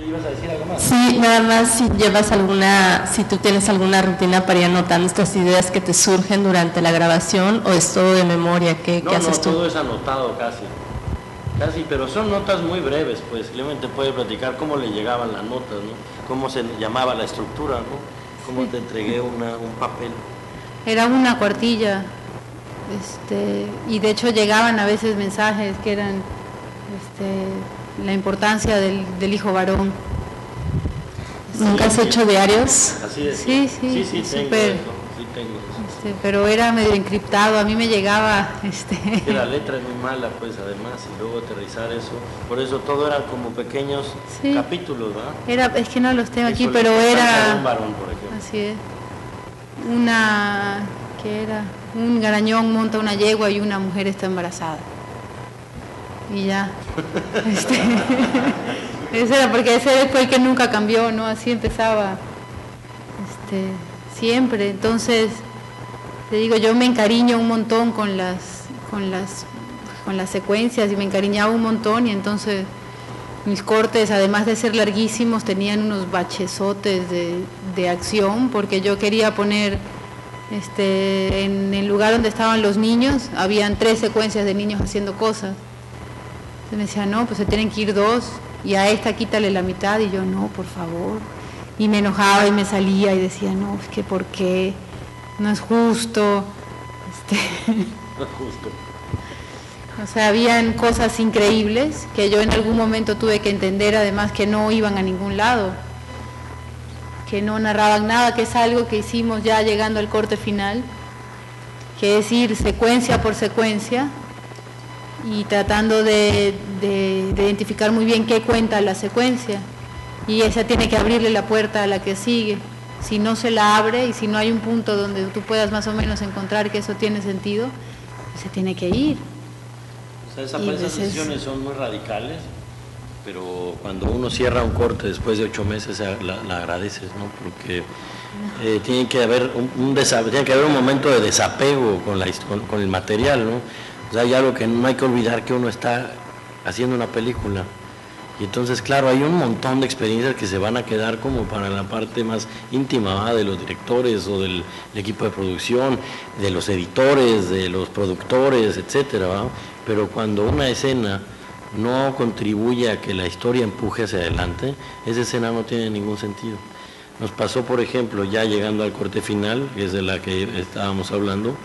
¿Ibas a decir algo más? Sí, nada más si tú tienes alguna rutina para ir anotando estas ideas que te surgen durante la grabación o es todo de memoria, ¿qué haces tú? No, todo es anotado casi, pero son notas muy breves, pues Clemente puede platicar cómo le llegaban las notas, ¿no? Cómo se llamaba la estructura, ¿no? Cómo te entregué un papel. Era una cuartilla, y de hecho llegaban a veces mensajes que eran la importancia del hijo varón. ¿Nunca has hecho diarios? Así es. Sí, tengo. Pero era medio encriptado, a mí me llegaba. Que la letra es muy mala, pues además, y luego aterrizar eso. Por eso todo eran como pequeños capítulos, ¿verdad? Es que no los tengo aquí, Eso, pero era. Un varón, por ejemplo. Así es. ¿Qué era? Un garañón monta una yegua y una mujer está embarazada. Y ya. Ese era porque ese fue el que nunca cambió, ¿no? Así empezaba siempre. Entonces, te digo, yo me encariño un montón con las secuencias y me encariñaba un montón y entonces mis cortes, además de ser larguísimos, tenían unos bachesotes de acción porque yo quería poner en el lugar donde estaban los niños, habían 3 secuencias de niños haciendo cosas. Entonces me decía, no, pues se tienen que ir 2 y a esta quítale la mitad y yo, no, por favor. Y me enojaba y me salía y decía, no, es que ¿por qué? No es justo. No es justo. O sea, habían cosas increíbles que yo en algún momento tuve que entender, además que no iban a ningún lado, que no narraban nada, que es algo que hicimos ya llegando al corte final, que es ir secuencia por secuencia y tratando de identificar muy bien qué cuenta la secuencia, y esa tiene que abrirle la puerta a la que sigue. Si no se la abre y si no hay un punto donde tú puedas más o menos encontrar que eso tiene sentido, se tiene que ir. O sea, esas decisiones son muy radicales, pero cuando uno cierra un corte después de 8 meses la agradeces, ¿no? Porque tiene que haber un momento de desapego con el material, ¿no? O sea, hay algo que no hay que olvidar, que uno está haciendo una película. Y entonces, claro, hay un montón de experiencias que se van a quedar como para la parte más íntima, de los directores o del equipo de producción, de los editores, de los productores, etcétera, ¿va? Pero cuando una escena no contribuye a que la historia empuje hacia adelante, esa escena no tiene ningún sentido. Nos pasó, por ejemplo, ya llegando al corte final, que es de la que estábamos hablando,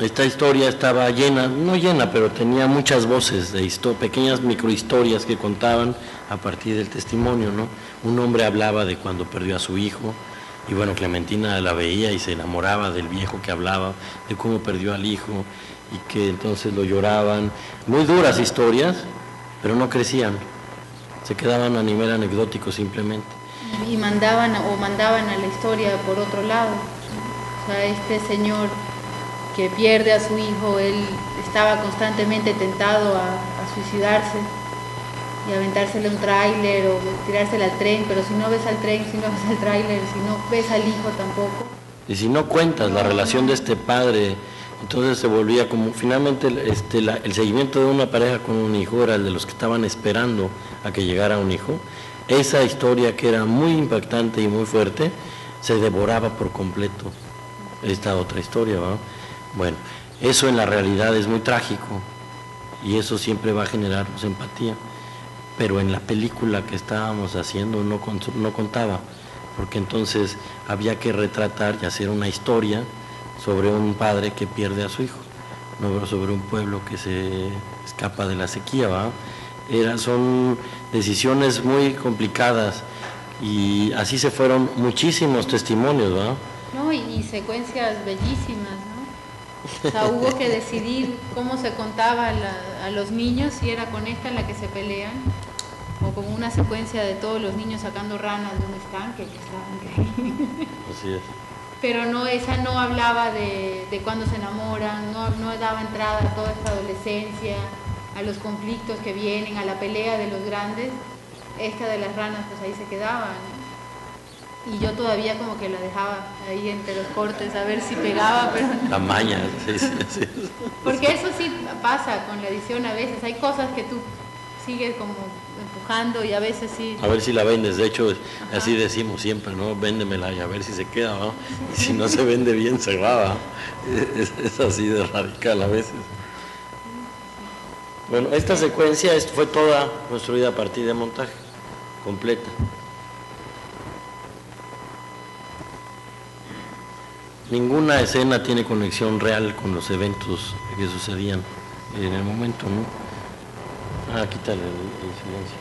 esta historia estaba llena, no llena, pero tenía muchas voces de pequeñas microhistorias que contaban a partir del testimonio, ¿no? Un hombre hablaba de cuando perdió a su hijo, y bueno, Clementina la veía y se enamoraba del viejo que hablaba, de cómo perdió al hijo, y que entonces lo lloraban. Muy duras historias, pero no crecían, se quedaban a nivel anecdótico simplemente. Y mandaban a la historia por otro lado. O sea, este señor que pierde a su hijo, él estaba constantemente tentado a suicidarse y aventársele un tráiler o tirársela al tren, pero si no ves al tren, si no ves al tráiler, si no ves al hijo tampoco. Y si no cuentas la relación de este padre, entonces se volvía como, finalmente el seguimiento de una pareja con un hijo era el de los que estaban esperando a que llegara un hijo. Esa historia, que era muy impactante y muy fuerte, se devoraba por completo esta otra historia, ¿va? Bueno, eso en la realidad es muy trágico y eso siempre va a generarnos empatía, pero en la película que estábamos haciendo no contaba, porque entonces había que retratar y hacer una historia sobre un padre que pierde a su hijo, no sobre un pueblo que se escapa de la sequía, ¿va? Son decisiones muy complicadas y así se fueron muchísimos testimonios, ¿va? No, y secuencias bellísimas, ¿no? O sea, hubo que decidir cómo se contaba a los niños, si era con esta en la que se pelean, o como una secuencia de todos los niños sacando ranas de un estanque, que estaba increíble. Así es. Pero no, esa no hablaba de cuándo se enamoran, no daba entrada a toda esta adolescencia, a los conflictos que vienen, a la pelea de los grandes. Esta de las ranas, pues ahí se quedaba, ¿no? Y yo todavía como que la dejaba ahí entre los cortes a ver si pegaba, pero no. La maña, sí. Porque eso sí pasa con la edición a veces, hay cosas que tú sigue como empujando y a veces sí. A ver si la vendes, de hecho, así decimos siempre, ¿no? Véndemela y a ver si se queda, ¿no? Y si no se vende bien, se va, ¿no? Es así de radical a veces. Bueno, esta secuencia fue toda construida a partir de montaje, completa. Ninguna escena tiene conexión real con los eventos que sucedían en el momento, ¿no? Quítale el silencio.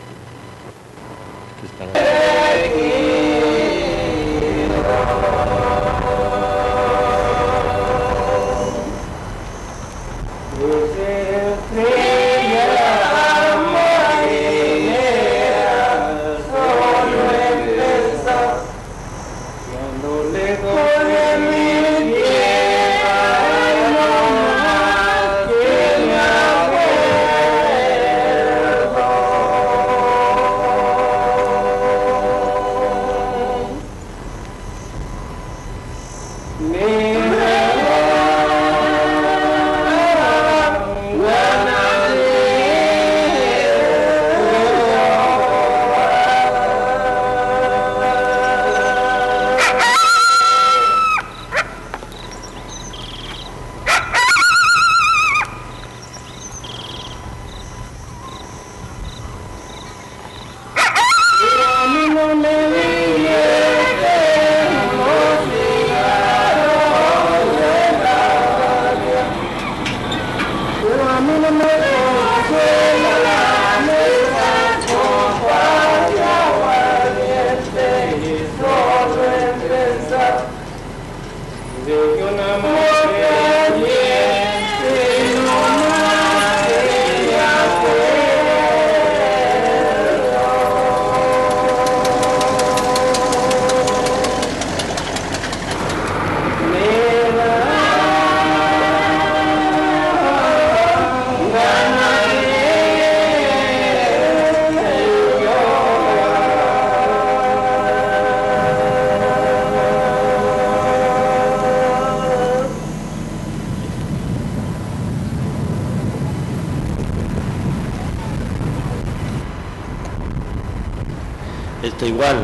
Igual,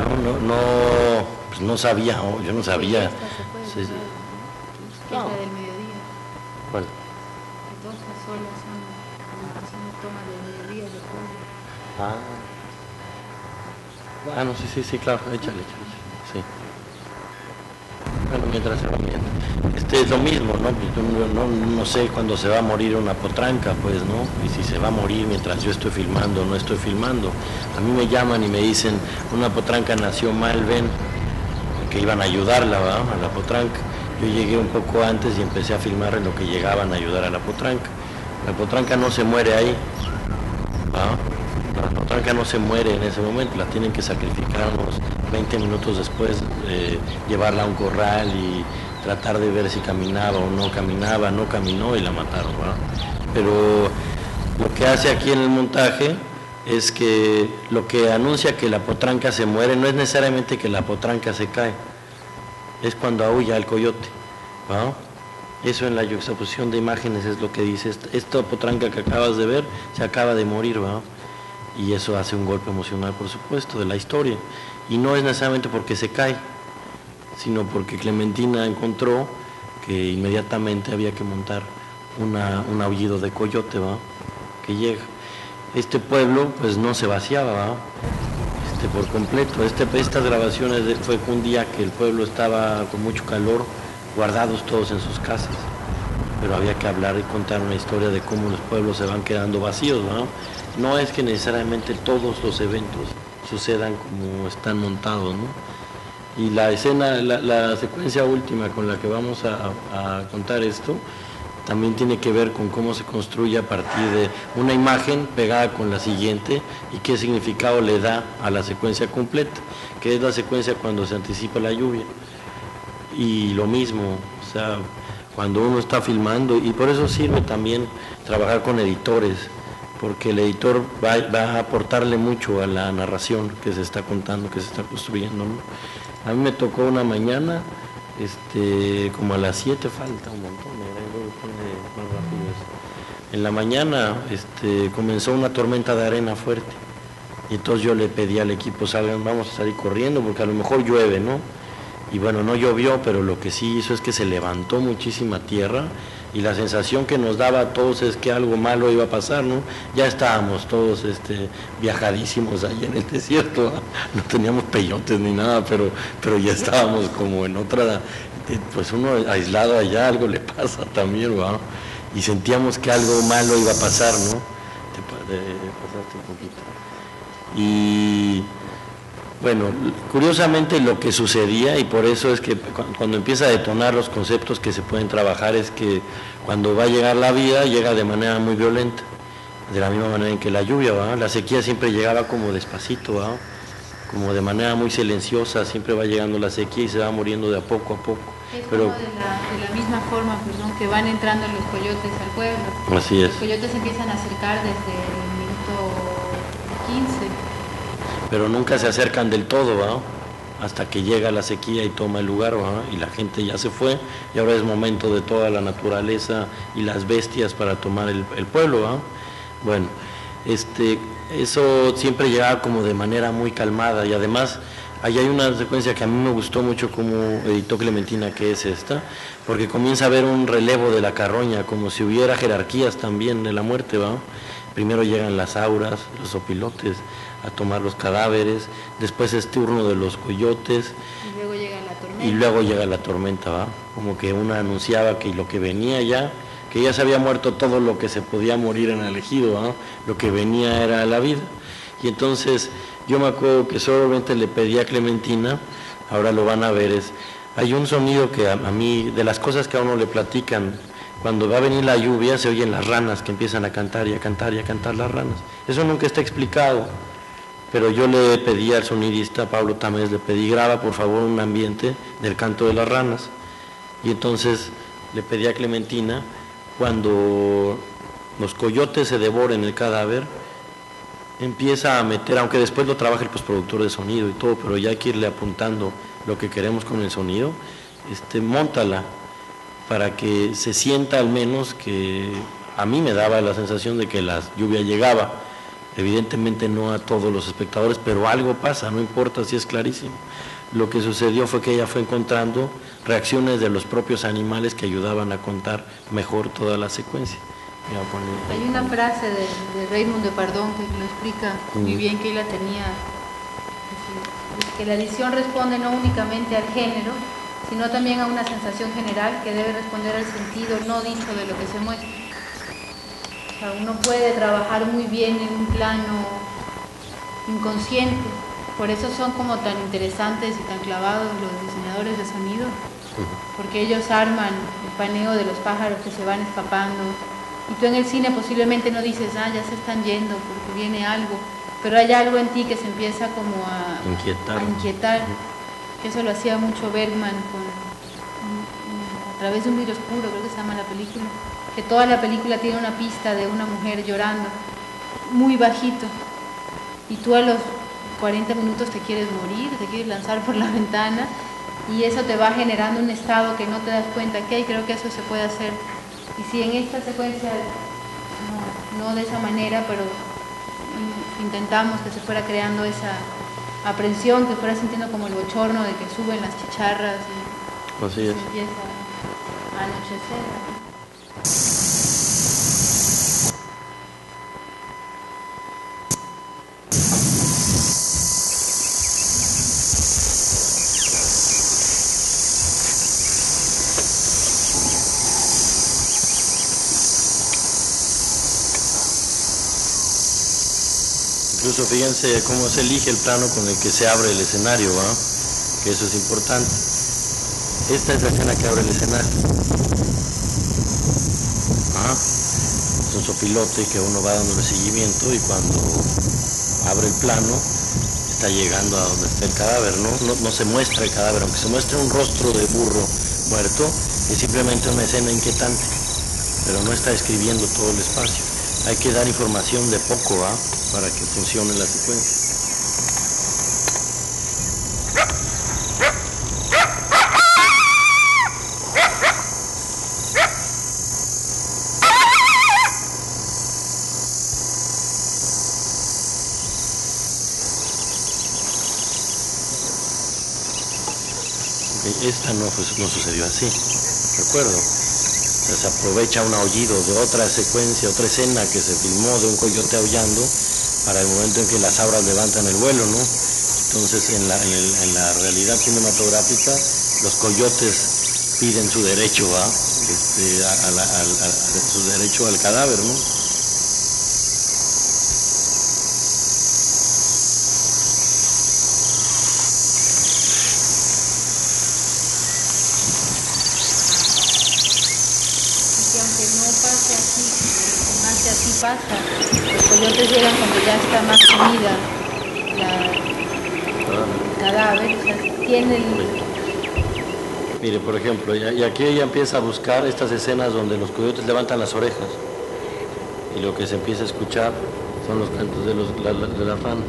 pues no sabía, yo no sabía. Sí. Es la del mediodía. ¿Cuál? Entonces solas son haciendo tomas del mediodía de pollo. No, sí, claro, échale, sí. Bueno, mientras se va viendo. Es lo mismo, ¿no? No sé cuándo se va a morir una potranca, pues, ¿no? Y si se va a morir mientras yo estoy filmando o no estoy filmando. A mí me llaman y me dicen, una potranca nació mal, ven, que iban a ayudarla, ¿va? A la potranca. Yo llegué un poco antes y empecé a filmar en lo que llegaban a ayudar a la potranca. La potranca no se muere ahí, ¿va? La potranca no se muere en ese momento, la tienen que sacrificar unos 20 minutos después, llevarla a un corral y tratar de ver si caminaba o no caminaba, no caminó y la mataron, ¿verdad? Pero lo que hace aquí en el montaje es que lo que anuncia que la potranca se muere no es necesariamente que la potranca se cae, es cuando aúlla el coyote, ¿verdad? Eso en la yuxtaposición de imágenes es lo que dice, esta potranca que acabas de ver se acaba de morir, ¿verdad? Y eso hace un golpe emocional, por supuesto, de la historia, y no es necesariamente porque se cae, sino porque Clementina encontró que inmediatamente había que montar un aullido de coyote, ¿va? Que llega. Este pueblo pues no se vaciaba, ¿va? Por completo. Estas grabaciones fue un día que el pueblo estaba con mucho calor, guardados todos en sus casas, pero había que hablar y contar una historia de cómo los pueblos se van quedando vacíos, ¿va? No es que necesariamente todos los eventos sucedan como están montados, ¿no? Y la escena, la secuencia última con la que vamos a contar esto, también tiene que ver con cómo se construye a partir de una imagen pegada con la siguiente y qué significado le da a la secuencia completa, que es la secuencia cuando se anticipa la lluvia. Y lo mismo, o sea, cuando uno está filmando, y por eso sirve también trabajar con editores, porque el editor va a aportarle mucho a la narración que se está contando, que se está construyendo, ¿no? A mí me tocó una mañana, como a las 7 falta un montón, luego pone más rápido eso. en la mañana comenzó una tormenta de arena fuerte. Y entonces yo le pedí al equipo, salgan, vamos a salir corriendo porque a lo mejor llueve, ¿no? Y bueno, no llovió, pero lo que sí hizo es que se levantó muchísima tierra y la sensación que nos daba a todos es que algo malo iba a pasar, ¿no? Ya estábamos todos viajadísimos ahí en el desierto, no teníamos peyotes ni nada, pero ya estábamos como en otra, pues uno aislado allá, algo le pasa también, ¿no? Y sentíamos que algo malo iba a pasar, ¿no? Te pasaste un poquito. Y bueno, curiosamente lo que sucedía, y por eso es que cuando empieza a detonar los conceptos que se pueden trabajar, es que cuando va a llegar la vida, llega de manera muy violenta, de la misma manera en que la lluvia, ¿va? La sequía siempre llegaba como despacito, ¿va? Como de manera muy silenciosa, siempre va llegando la sequía y se va muriendo de a poco. Es pero como de la misma forma, perdón, que van entrando los coyotes al pueblo. Así es. Los coyotes se empiezan a acercar desde el minuto 15. Pero nunca se acercan del todo, ¿va? Hasta que llega la sequía y toma el lugar, ¿va? Y la gente ya se fue y ahora es momento de toda la naturaleza y las bestias para tomar el pueblo, ¿va? Bueno, eso siempre llegaba como de manera muy calmada y además ahí hay una secuencia que a mí me gustó mucho como editó Clementina, que es esta, porque comienza a haber un relevo de la carroña, como si hubiera jerarquías también de la muerte, ¿va? Primero llegan las auras, los opilotes a tomar los cadáveres, después es turno de los coyotes y luego llega la tormenta. Y luego llega la tormenta, ¿va? Como que una anunciaba que lo que venía ya, que ya se había muerto todo lo que se podía morir en el ejido, ¿va? Lo que venía era la vida. Y entonces yo me acuerdo que solamente le pedí a Clementina, ahora lo van a ver, hay un sonido que a mí, de las cosas que a uno le platican, cuando va a venir la lluvia se oyen las ranas que empiezan a cantar y a cantar y a cantar las ranas. Eso nunca está explicado, pero yo le pedí al sonidista Pablo Tamés, le pedí, graba por favor un ambiente del canto de las ranas. Y entonces le pedí a Clementina, cuando los coyotes se devoren el cadáver, empieza a meter, aunque después lo trabaja el postproductor de sonido y todo, pero ya hay que irle apuntando lo que queremos con el sonido, móntala para que se sienta al menos que a mí me daba la sensación de que la lluvia llegaba, evidentemente no a todos los espectadores, pero algo pasa, no importa si es clarísimo. Lo que sucedió fue que ella fue encontrando reacciones de los propios animales que ayudaban a contar mejor toda la secuencia. Hay una frase de Raymond Depardon que lo explica muy bien, que él la tenía, que la edición responde no únicamente al género, sino también a una sensación general que debe responder al sentido no dicho de lo que se muestra. O sea, uno puede trabajar muy bien en un plano inconsciente, por eso son como tan interesantes y tan clavados los diseñadores de sonido, porque ellos arman el paneo de los pájaros que se van escapando, y tú en el cine posiblemente no dices, ya se están yendo porque viene algo, pero hay algo en ti que se empieza como a inquietar. Eso lo hacía mucho Bergman a través de un vidrio oscuro, creo que se llama la película, que toda la película tiene una pista de una mujer llorando, muy bajito, y tú a los 40 minutos te quieres morir, te quieres lanzar por la ventana, y eso te va generando un estado que no te das cuenta que hay. Creo que eso se puede hacer. Y si en esta secuencia, no de esa manera, pero intentamos que se fuera creando esa aprensión, que fuera sintiendo como el bochorno de que suben las chicharras y se empieza a anochecer. Incluso fíjense cómo se elige el plano con el que se abre el escenario, ¿va? Que eso es importante. Esta es la escena que abre el escenario. Es un sopilote que uno va dándole seguimiento y cuando abre el plano está llegando a donde está el cadáver, no se muestra el cadáver, aunque se muestre un rostro de burro muerto, es simplemente una escena inquietante, pero no está describiendo todo el espacio. Hay que dar información de poco, ¿va? Para que funcione la secuencia. Esta no sucedió así, recuerdo. Se aprovecha un aullido de otra secuencia, otra escena que se filmó de un coyote aullando para el momento en que las abras levantan el vuelo, ¿no? Entonces en la realidad cinematográfica los coyotes piden su derecho su derecho al cadáver, ¿no? Pasa, los coyotes llegan cuando ya está más comida el cadáver, o sea, tiene el... Mire, por ejemplo, y aquí ella empieza a buscar estas escenas donde los coyotes levantan las orejas y lo que se empieza a escuchar son los cantos de las ranas.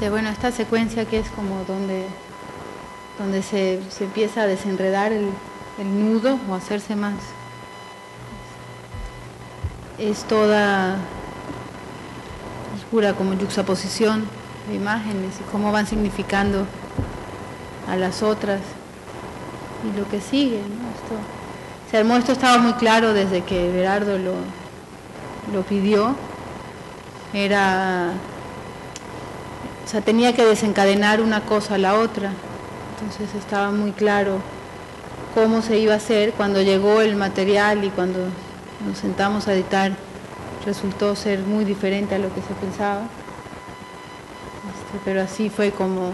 Bueno, esta secuencia que es como donde se empieza a desenredar el nudo o hacerse más, es toda es pura como yuxtaposición de imágenes y cómo van significando a las otras y lo que sigue, ¿no? Esto estaba muy claro desde que Berardo lo pidió, tenía que desencadenar una cosa a la otra, entonces estaba muy claro cómo se iba a hacer. Cuando llegó el material y cuando nos sentamos a editar, resultó ser muy diferente a lo que se pensaba. pero así fue como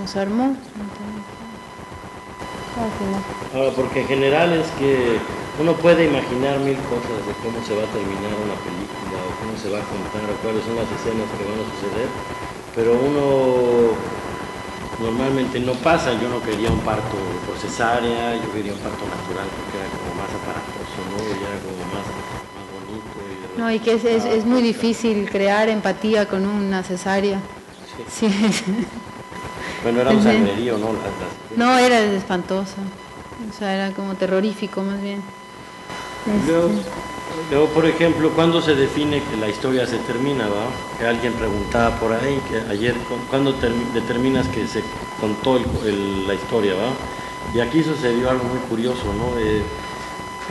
se armó. Ahora, porque en general es que uno puede imaginar mil cosas de cómo se va a terminar una película o cómo se va a contar o cuáles son las escenas que van a suceder, pero uno normalmente no pasa. Yo no quería un parto por cesárea, yo quería un parto natural porque era como más aparatoso, ¿no? Y era como más bonito. No, y que es muy difícil crear empatía con una cesárea. Sí. Bueno, era un sangrerío, ¿no? No, era espantoso. O sea, era como terrorífico más bien. Luego, por ejemplo, ¿cuándo se define que la historia se termina, va? Que alguien preguntaba por ahí, que ayer, ¿cuándo determinas que se contó la historia, va? Y aquí sucedió algo muy curioso, ¿no?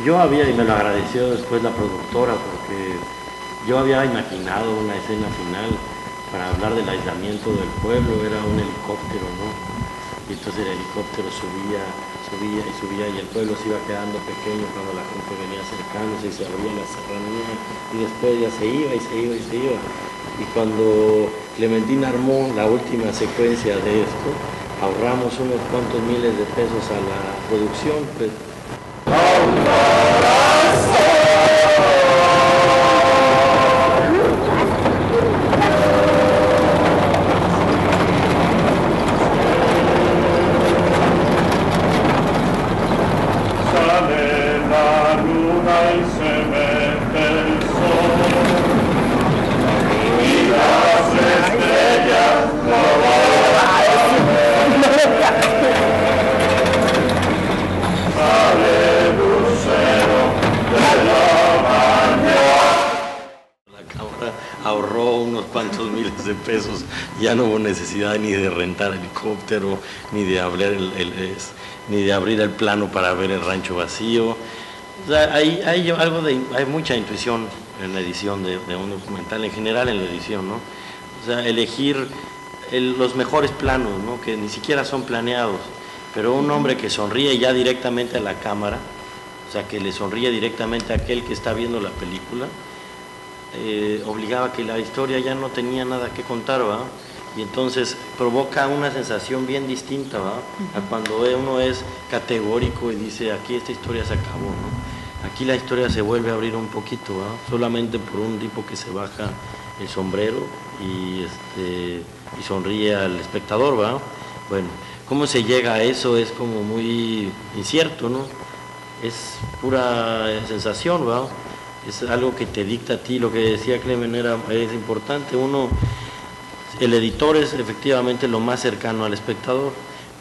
Yo había, y me lo agradeció después la productora, porque yo había imaginado una escena final para hablar del aislamiento del pueblo, era un helicóptero, ¿no? Y entonces el helicóptero subía y el pueblo se iba quedando pequeño cuando la gente venía acercándose y se abría la serranía y después ya se iba. Y cuando Clementina armó la última secuencia de esto, ahorramos unos cuantos miles de pesos a la producción, pues. Ahorró unos cuantos miles de pesos, ya no hubo necesidad ni de rentar helicóptero, ni de abrir el plano para ver el rancho vacío. O sea, hay mucha intuición en la edición de un documental, en general en la edición, ¿no? O sea, elegir los mejores planos, ¿no? Que ni siquiera son planeados, pero un hombre que sonríe ya directamente a la cámara, o sea, que le sonríe directamente a aquel que está viendo la película, obligaba que la historia ya no tenía nada que contar, ¿va? Y entonces provoca una sensación bien distinta, ¿va? A cuando uno es categórico y dice, aquí esta historia se acabó, ¿no? Aquí la historia se vuelve a abrir un poquito, ¿va? Solamente por un tipo que se baja el sombrero y sonríe al espectador, ¿va? Bueno, cómo se llega a eso es como muy incierto, ¿no? Es pura sensación, ¿va? Es algo que te dicta a ti. Lo que decía Clemen es importante. El editor es efectivamente lo más cercano al espectador,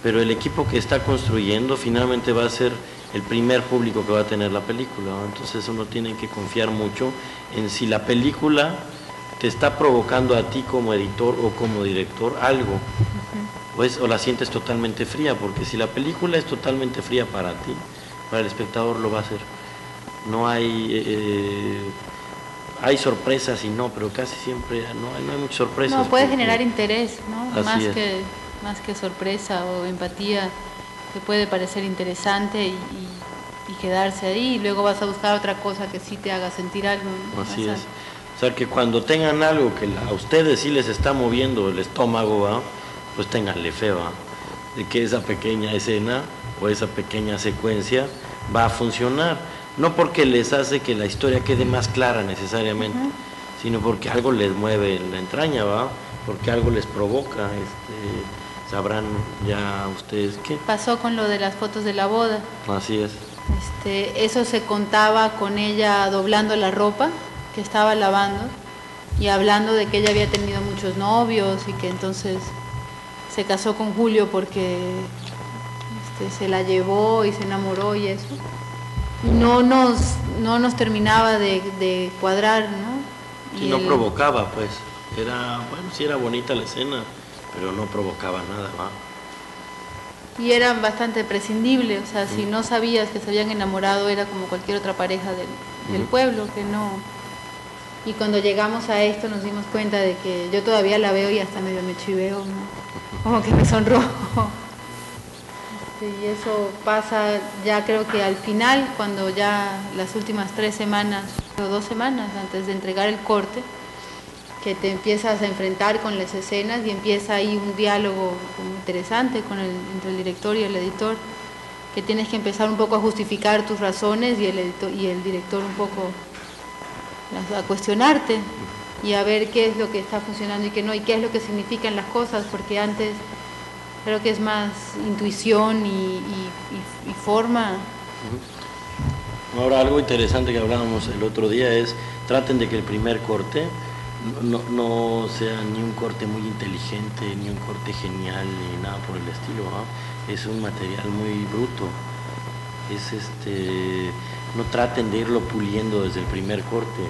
pero el equipo que está construyendo finalmente va a ser el primer público que va a tener la película, ¿no? Entonces uno tiene que confiar mucho en si la película te está provocando a ti como editor o como director algo, o la sientes totalmente fría, porque si la película es totalmente fría para ti, para el espectador lo va a hacer. No hay sorpresas y no, pero casi siempre no hay muchas sorpresas. No, puede generar interés, ¿no? Más que sorpresa o empatía, te puede parecer interesante y quedarse ahí, y luego vas a buscar otra cosa que sí te haga sentir algo, ¿no? Así es. O sea, que cuando tengan algo que a ustedes sí les está moviendo el estómago, ¿va? Pues ténganle fe, ¿va? De que esa pequeña escena o esa pequeña secuencia va a funcionar. No porque les hace que la historia quede más clara necesariamente, sino porque algo les mueve la entraña, ¿va? Porque algo les provoca, sabrán ya ustedes qué. Pasó con lo de las fotos de la boda. Así es. Eso se contaba con ella doblando la ropa que estaba lavando y hablando de que ella había tenido muchos novios y que entonces se casó con Julio porque se la llevó y se enamoró y eso. No nos terminaba de cuadrar, ¿no? Sí, no provocaba, pues. Sí era bonita la escena, pero no provocaba nada, ¿va? Y era bastante prescindible, o sea, si no sabías que se habían enamorado era como cualquier otra pareja del pueblo, que no. Y cuando llegamos a esto nos dimos cuenta de que yo todavía la veo y hasta medio me chiveo, ¿no? Como que me sonrojo. Y eso pasa ya creo que al final, cuando ya las últimas 3 semanas o 2 semanas antes de entregar el corte, que te empiezas a enfrentar con las escenas y empieza ahí un diálogo interesante entre el director y el editor, que tienes que empezar un poco a justificar tus razones y el director un poco a cuestionarte y a ver qué es lo que está funcionando y qué no, y qué es lo que significan las cosas, porque antes creo que es más intuición y forma. Ahora, algo interesante que hablábamos el otro día es, traten de que el primer corte no sea ni un corte muy inteligente, ni un corte genial, ni nada por el estilo, ¿no? Es un material muy bruto. No traten de irlo puliendo desde el primer corte.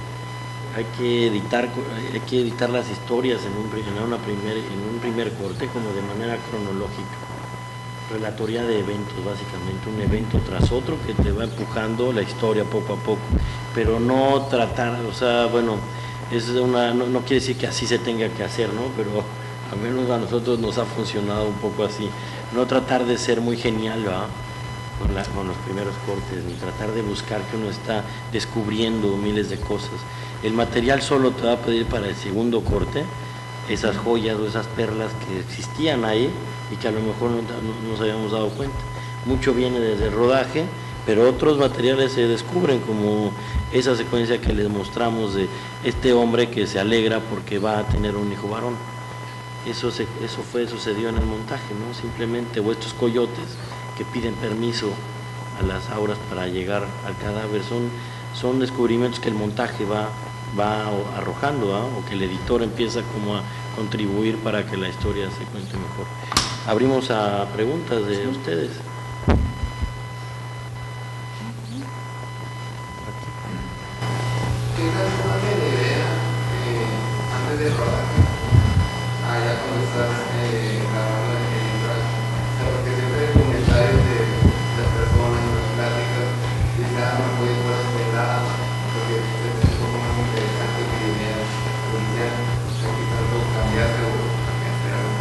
Hay que editar las historias en un primer corte como de manera cronológica. Relatoría de eventos, básicamente, un evento tras otro que te va empujando la historia poco a poco, pero no tratar, o sea, bueno, no quiere decir que así se tenga que hacer, ¿no? Pero al menos a nosotros nos ha funcionado un poco así, no tratar de ser muy genial, ¿verdad? Con los primeros cortes, ni tratar de buscar que uno está descubriendo miles de cosas. El material solo te va a pedir para el segundo corte esas joyas o esas perlas que existían ahí y que a lo mejor no nos habíamos dado cuenta. Mucho viene desde el rodaje, pero otros materiales se descubren, como esa secuencia que les mostramos de este hombre que se alegra porque va a tener un hijo varón. Eso sucedió en el montaje, ¿no? Simplemente, o estos coyotes que piden permiso a las auras para llegar al cadáver, son descubrimientos que el montaje va arrojando, ¿eh? O que el editor empieza como a contribuir para que la historia se cuente mejor. Abrimos a preguntas de ustedes. ¿Tienes alguna idea antes de rodaje? Ya cuando estás grabando en el track, porque siempre hay comentarios de las personas, de las pláticas, dicen, no puede esperar, porque es un poco más interesante que ideas policiales, o quizás lo cambiaste o cambiaste algo.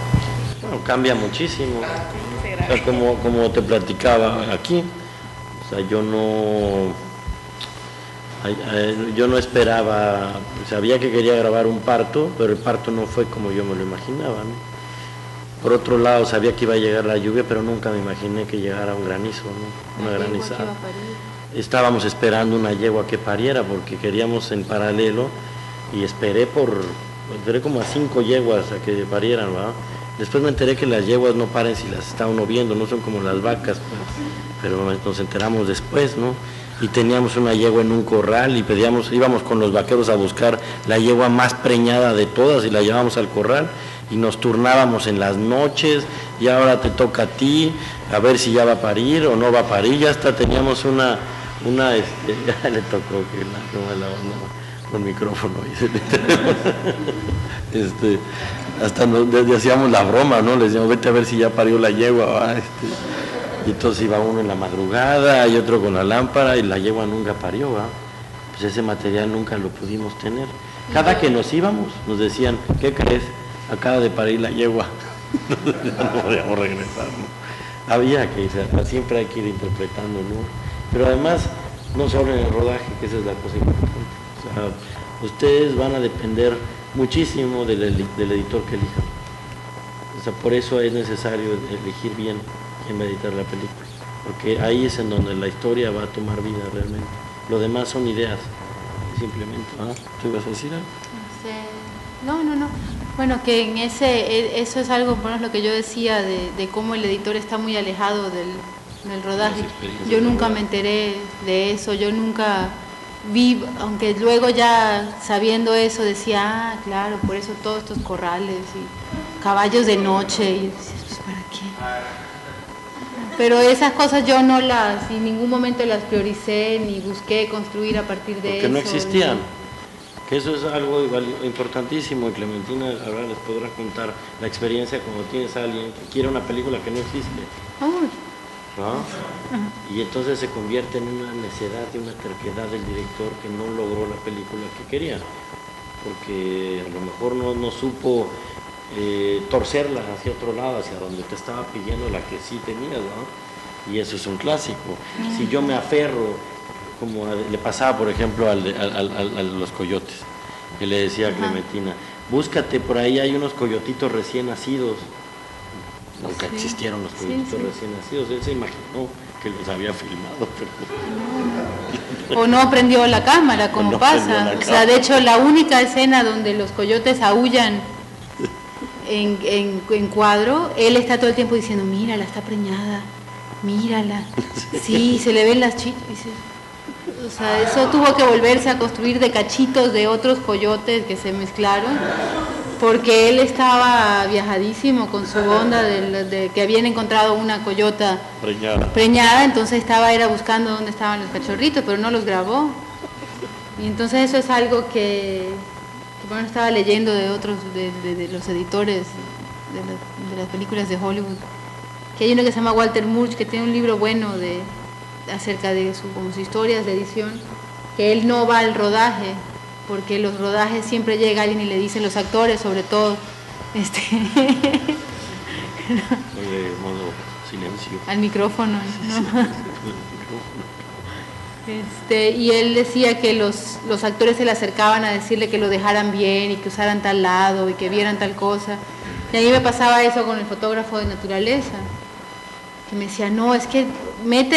Bueno, cambia muchísimo. O sea, como te platicaba aquí, o sea, yo no esperaba, sabía que quería grabar un parto, pero el parto no fue como yo me lo imaginaba, ¿no? Por otro lado, sabía que iba a llegar la lluvia, pero nunca me imaginé que llegara un granizo, ¿no? Una granizada. Estábamos esperando una yegua que pariera porque queríamos en paralelo y esperé como a 5 yeguas a que parieran, ¿verdad? Después me enteré que las yeguas no paren si las está uno viendo, no son como las vacas, pues, pero nos enteramos después, ¿no? Y teníamos una yegua en un corral y íbamos con los vaqueros a buscar la yegua más preñada de todas y la llevamos al corral y nos turnábamos en las noches y ahora te toca a ti, a ver si ya va a parir o no va a parir. Ya hasta teníamos ya le tocó que con micrófono hasta nos hacíamos la broma, ¿no? Les decíamos, vete a ver si ya parió la yegua, ¿va? Y entonces iba uno en la madrugada y otro con la lámpara y la yegua nunca parió, ¿va? Pues ese material nunca lo pudimos tener. Cada que nos íbamos nos decían, ¿qué crees? Acaba de parir la yegua. No podíamos regresar, ¿no? Había que irse, siempre hay que ir interpretando, ¿no? Pero además, no solo en el rodaje, que esa es la cosa importante. O sea, ustedes van a depender muchísimo del editor que elijan. O sea, por eso es necesario elegir bien quién va a editar la película, porque ahí es en donde la historia va a tomar vida realmente. Lo demás son ideas, simplemente. ¿Tú ibas a decir algo? No. Bueno, que en eso es algo, por lo que yo decía, de cómo el editor está muy alejado del rodaje. Yo nunca me enteré de eso, yo nunca vi, aunque luego ya sabiendo eso decía, claro, por eso todos estos corrales y caballos de noche, y pues, ¿para qué? Pero esas cosas yo no en ningún momento las prioricé, ni busqué construir a partir de eso. Porque no existían. Que eso es algo importantísimo, y Clementina ahora les podrá contar la experiencia cuando tienes a alguien que quiere una película que no existe. ¿No? Y entonces se convierte en una necedad y una terquedad del director que no logró la película que quería, porque a lo mejor no supo torcerla hacia otro lado, hacia donde te estaba pidiendo la que sí tenías, ¿no? Y eso es un clásico. Si yo me aferro, como le pasaba por ejemplo a los coyotes, que le decía a Clementina, búscate, por ahí hay unos coyotitos recién nacidos. Nunca existieron los coyotitos recién nacidos. Él se imaginó que los había filmado, pero... O no prendió la cámara, como pasa. O sea, de hecho, la única escena donde los coyotes aúllan en cuadro, él está todo el tiempo diciendo, mírala, está preñada, mírala. Sí, se le ven las chichas. O sea, eso tuvo que volverse a construir de cachitos de otros coyotes que se mezclaron, porque él estaba viajadísimo con su onda de que habían encontrado una coyota preñada, entonces era buscando dónde estaban los cachorritos, pero no los grabó. Y entonces eso es algo que bueno, estaba leyendo de otros, de los editores de las películas de Hollywood, que hay uno que se llama Walter Murch, que tiene un libro bueno acerca de sus historias de edición, que él no va al rodaje, porque los rodajes siempre llega alguien y le dicen, los actores sobre todo, Soy de modo silencio. Al micrófono, ¿no? Y él decía que los actores se le acercaban a decirle que lo dejaran bien y que usaran tal lado y que vieran tal cosa. Y a mí me pasaba eso con el fotógrafo de naturaleza, que me decía, no, es que mete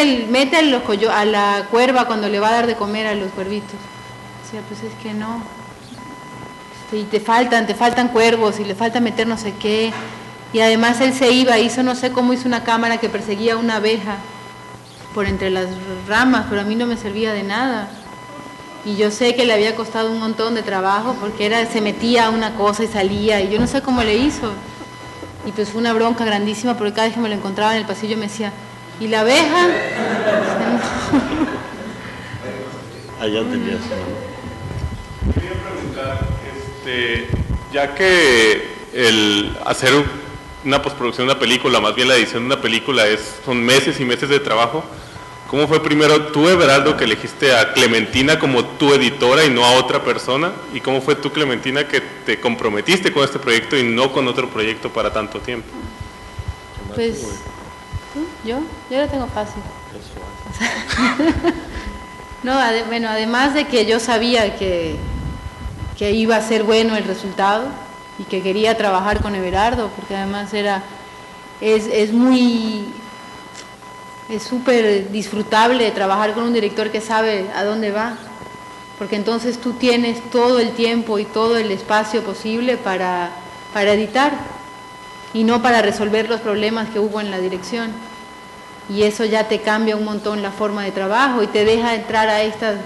a la cuerva cuando le va a dar de comer a los cuervitos. Decía, pues es que no. Y te faltan cuervos y le falta meter no sé qué. Y además él no sé cómo hizo una cámara que perseguía una abeja por entre las ramas, pero a mí no me servía de nada. Y yo sé que le había costado un montón de trabajo porque se metía a una cosa y salía, y yo no sé cómo le hizo. Y pues fue una bronca grandísima porque cada vez que me lo encontraba en el pasillo me decía, ¿y la abeja? Allá tenías, ¿no? Quería preguntar, ya que el hacer una postproducción de una película, más bien la edición de una película, son meses y meses de trabajo, ¿cómo fue primero tú, Everaldo, que elegiste a Clementina como tu editora y no a otra persona? ¿Y cómo fue tú, Clementina, que te comprometiste con este proyecto y no con otro proyecto para tanto tiempo? Pues, yo lo tengo fácil. No, bueno, además de que yo sabía que iba a ser bueno el resultado y que quería trabajar con Everardo, porque además es súper disfrutable trabajar con un director que sabe a dónde va, porque entonces tú tienes todo el tiempo y todo el espacio posible para editar y no para resolver los problemas que hubo en la dirección. Y eso ya te cambia un montón la forma de trabajo y te deja entrar a estas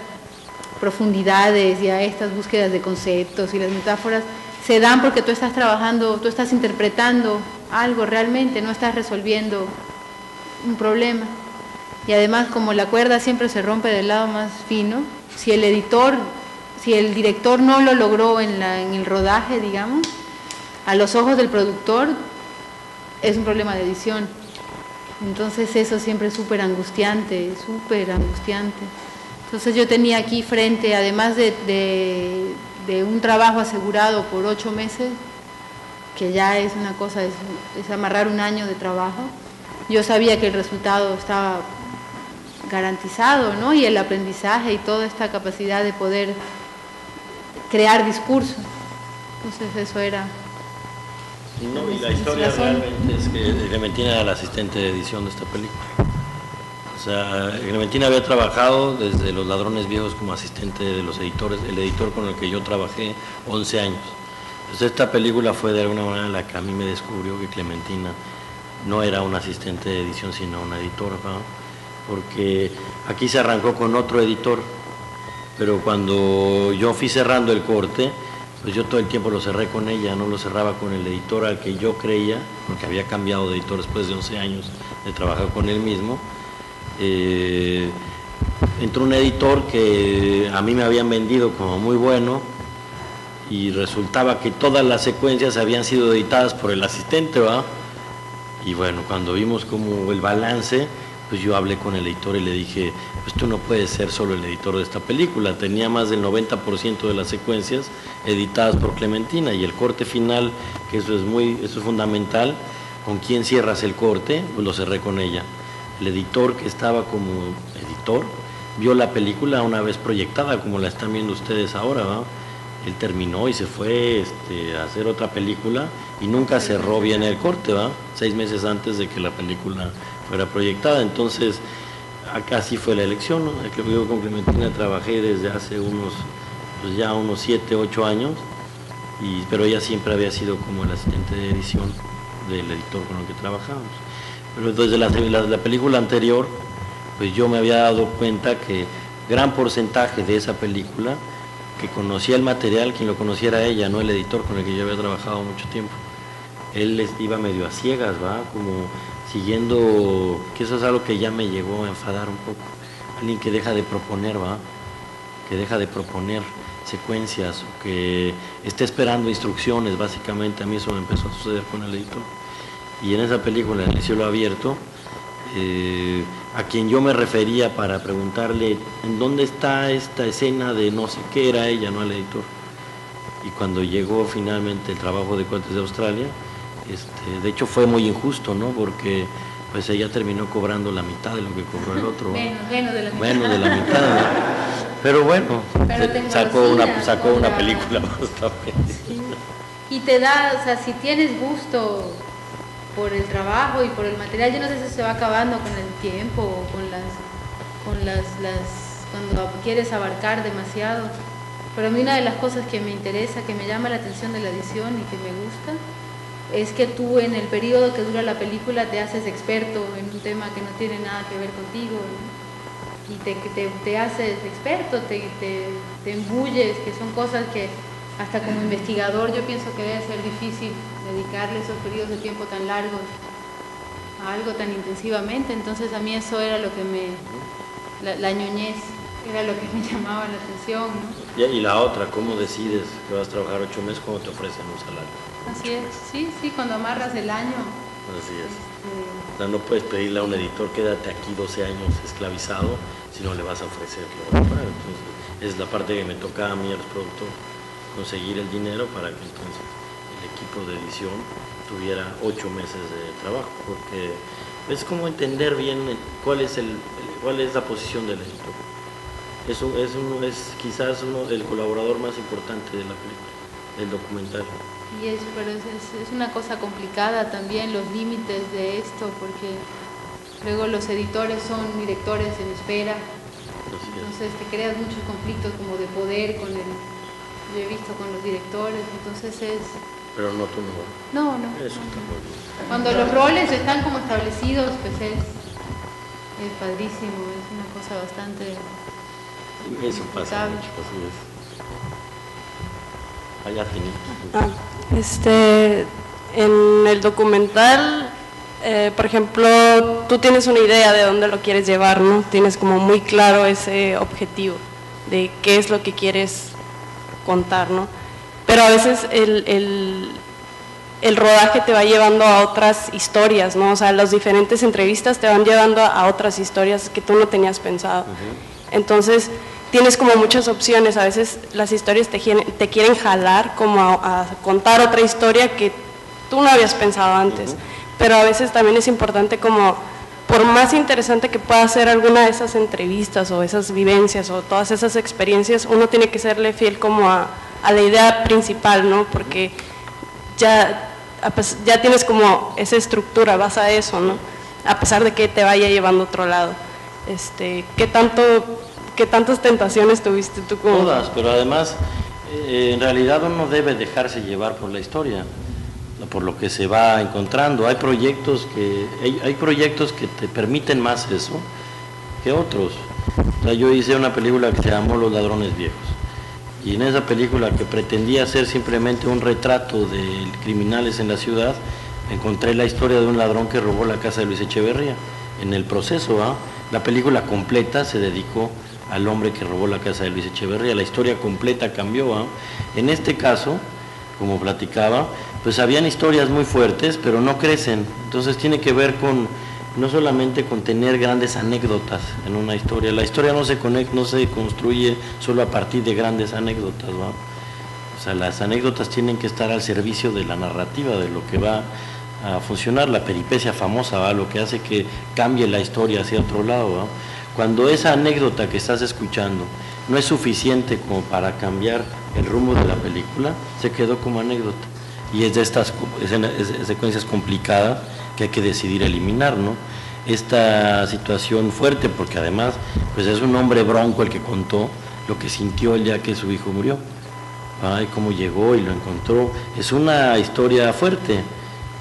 profundidades y a estas búsquedas de conceptos, y las metáforas se dan porque tú estás trabajando, tú estás interpretando algo realmente, no estás resolviendo un problema. Y además, como la cuerda siempre se rompe del lado más fino, si el director no lo logró en el rodaje, digamos, a los ojos del productor es un problema de edición. Entonces eso siempre es súper angustiante, súper angustiante. Entonces yo tenía aquí frente, además de un trabajo asegurado por 8 meses, que ya es una cosa, es amarrar un año de trabajo, yo sabía que el resultado estaba garantizado, ¿no? Y el aprendizaje y toda esta capacidad de poder crear discurso. Entonces eso era... No, y la historia realmente es que Clementina era la asistente de edición de esta película. O sea, Clementina había trabajado desde Los Ladrones Viejos como asistente de los editores, el editor con el que yo trabajé 11 años. Entonces esta película fue de alguna manera la que a mí me descubrió que Clementina no era una asistente de edición, sino una editora, ¿no? Porque aquí se arrancó con otro editor, pero cuando yo fui cerrando el corte, pues yo todo el tiempo lo cerré con ella, no lo cerraba con el editor al que yo creía, porque había cambiado de editor después de 11 años de trabajar con él mismo. Entró un editor que a mí me habían vendido como muy bueno y resultaba que todas las secuencias habían sido editadas por el asistente, ¿va? Y bueno, cuando vimos como el balance, pues yo hablé con el editor y le dije, pues tú no puedes ser solo el editor de esta película. Tenía más del 90% de las secuencias editadas por Clementina, y el corte final, que eso es fundamental, con quién cierras el corte, pues lo cerré con ella. El editor, que estaba como editor, vio la película una vez proyectada, como la están viendo ustedes ahora, ¿va? él terminó y se fue a hacer otra película y nunca cerró bien el corte, ¿va? 6 meses antes de que la película fuera proyectada. Entonces, acá sí fue la elección, ¿no? Yo con Clementina trabajé desde hace unos 7, 8 años, pero ella siempre había sido como el asistente de edición del editor con el que trabajábamos. Pero desde la película anterior, pues yo me había dado cuenta que gran porcentaje de esa película, que conocía el material, quien lo conociera era ella, no el editor con el que yo había trabajado mucho tiempo. Él iba medio a ciegas, ¿va? Como siguiendo, que eso es algo que ya me llegó a enfadar un poco. Alguien que deja de proponer, ¿va? Que deja de proponer secuencias, o que esté esperando instrucciones, básicamente. A mí eso me empezó a suceder con el editor. Y en esa película, en El cielo abierto, a quien yo me refería para preguntarle en dónde está esta escena de no sé qué, era ella, no el editor. Y cuando llegó finalmente el trabajo de Cuates de Australia, de hecho fue muy injusto, ¿no? Porque pues ella terminó cobrando la mitad de lo que cobró el otro, ¿no? Menos de la mitad. Menos de la mitad, ¿no? Pero bueno, sacó una película justamente. Sí. Y te da, o sea, si tienes gusto por el trabajo y por el material, yo no sé si se va acabando con el tiempo o cuando quieres abarcar demasiado, pero a mí una de las cosas que me interesa, que me llama la atención de la edición y que me gusta, es que tú en el periodo que dura la película te haces experto en un tema que no tiene nada que ver contigo, ¿no? Y te haces experto, te embulles, que son cosas que hasta como investigador yo pienso que debe ser difícil dedicarle esos periodos de tiempo tan largos a algo tan intensivamente. Entonces a mí eso era lo que la ñoñez era lo que me llamaba la atención, ¿no? Y la otra, ¿cómo decides que vas a trabajar 8 meses cuando te ofrecen un salario? Así es, sí, cuando amarras el año. Así es. O sea, no puedes pedirle a un editor, quédate aquí 12 años esclavizado, si no le vas a ofrecer lo que va a pagar. Entonces, es la parte que me toca a mí, a los productores, conseguir el dinero para que entonces el equipo de edición tuviera 8 meses de trabajo, porque es como entender bien cuál es la posición del editor. Es quizás el colaborador más importante de la película, del documental. Pero es una cosa complicada también los límites de esto, porque luego los editores son directores en espera, entonces te creas muchos conflictos como de poder yo he visto con los directores, entonces Pero no, tú no. Eso está muy bien. Cuando los roles están como establecidos, pues es padrísimo, es una cosa bastante... Eso pasa mucho, así es. Allá en el documental, por ejemplo, tú tienes una idea de dónde lo quieres llevar, ¿no? Tienes como muy claro ese objetivo de qué es lo que quieres contar, ¿no? Pero a veces el rodaje te va llevando a otras historias, ¿no? O sea, las diferentes entrevistas te van llevando a otras historias que tú no tenías pensado. Entonces, tienes como muchas opciones, a veces las historias te quieren jalar como a contar otra historia que tú no habías pensado antes, pero a veces también es importante como, por más interesante que pueda ser alguna de esas entrevistas o esas vivencias o todas esas experiencias, uno tiene que serle fiel como a la idea principal, ¿no? Porque ya tienes como esa estructura, vas a eso, ¿no? A pesar de que te vaya llevando a otro lado. ¿Qué tantas tentaciones tuviste tú como...? Todas, pero además, en realidad uno debe dejarse llevar por la historia, por lo que se va encontrando. Hay proyectos que te permiten más eso que otros. O sea, yo hice una película que se llamó Los ladrones viejos, y en esa película, que pretendía ser simplemente un retrato de criminales en la ciudad, encontré la historia de un ladrón que robó la casa de Luis Echeverría. En el proceso, la película completa se dedicó al hombre que robó la casa de Luis Echeverría. La historia completa cambió. En este caso, como platicaba, pues habían historias muy fuertes, pero no crecen. Entonces tiene que ver no solamente con tener grandes anécdotas en una historia. La historia no se construye solo a partir de grandes anécdotas, ¿va? O sea, las anécdotas tienen que estar al servicio de la narrativa, de lo que va a funcionar, la peripecia famosa, ¿va? Lo que hace que cambie la historia hacia otro lado, ¿va? Cuando esa anécdota que estás escuchando no es suficiente como para cambiar el rumbo de la película, se quedó como anécdota. Y es de estas secuencias complicadas que hay que decidir eliminar, ¿no? Esta situación fuerte, porque además pues es un hombre bronco el que contó lo que sintió el día que su hijo murió, y cómo llegó y lo encontró. Es una historia fuerte,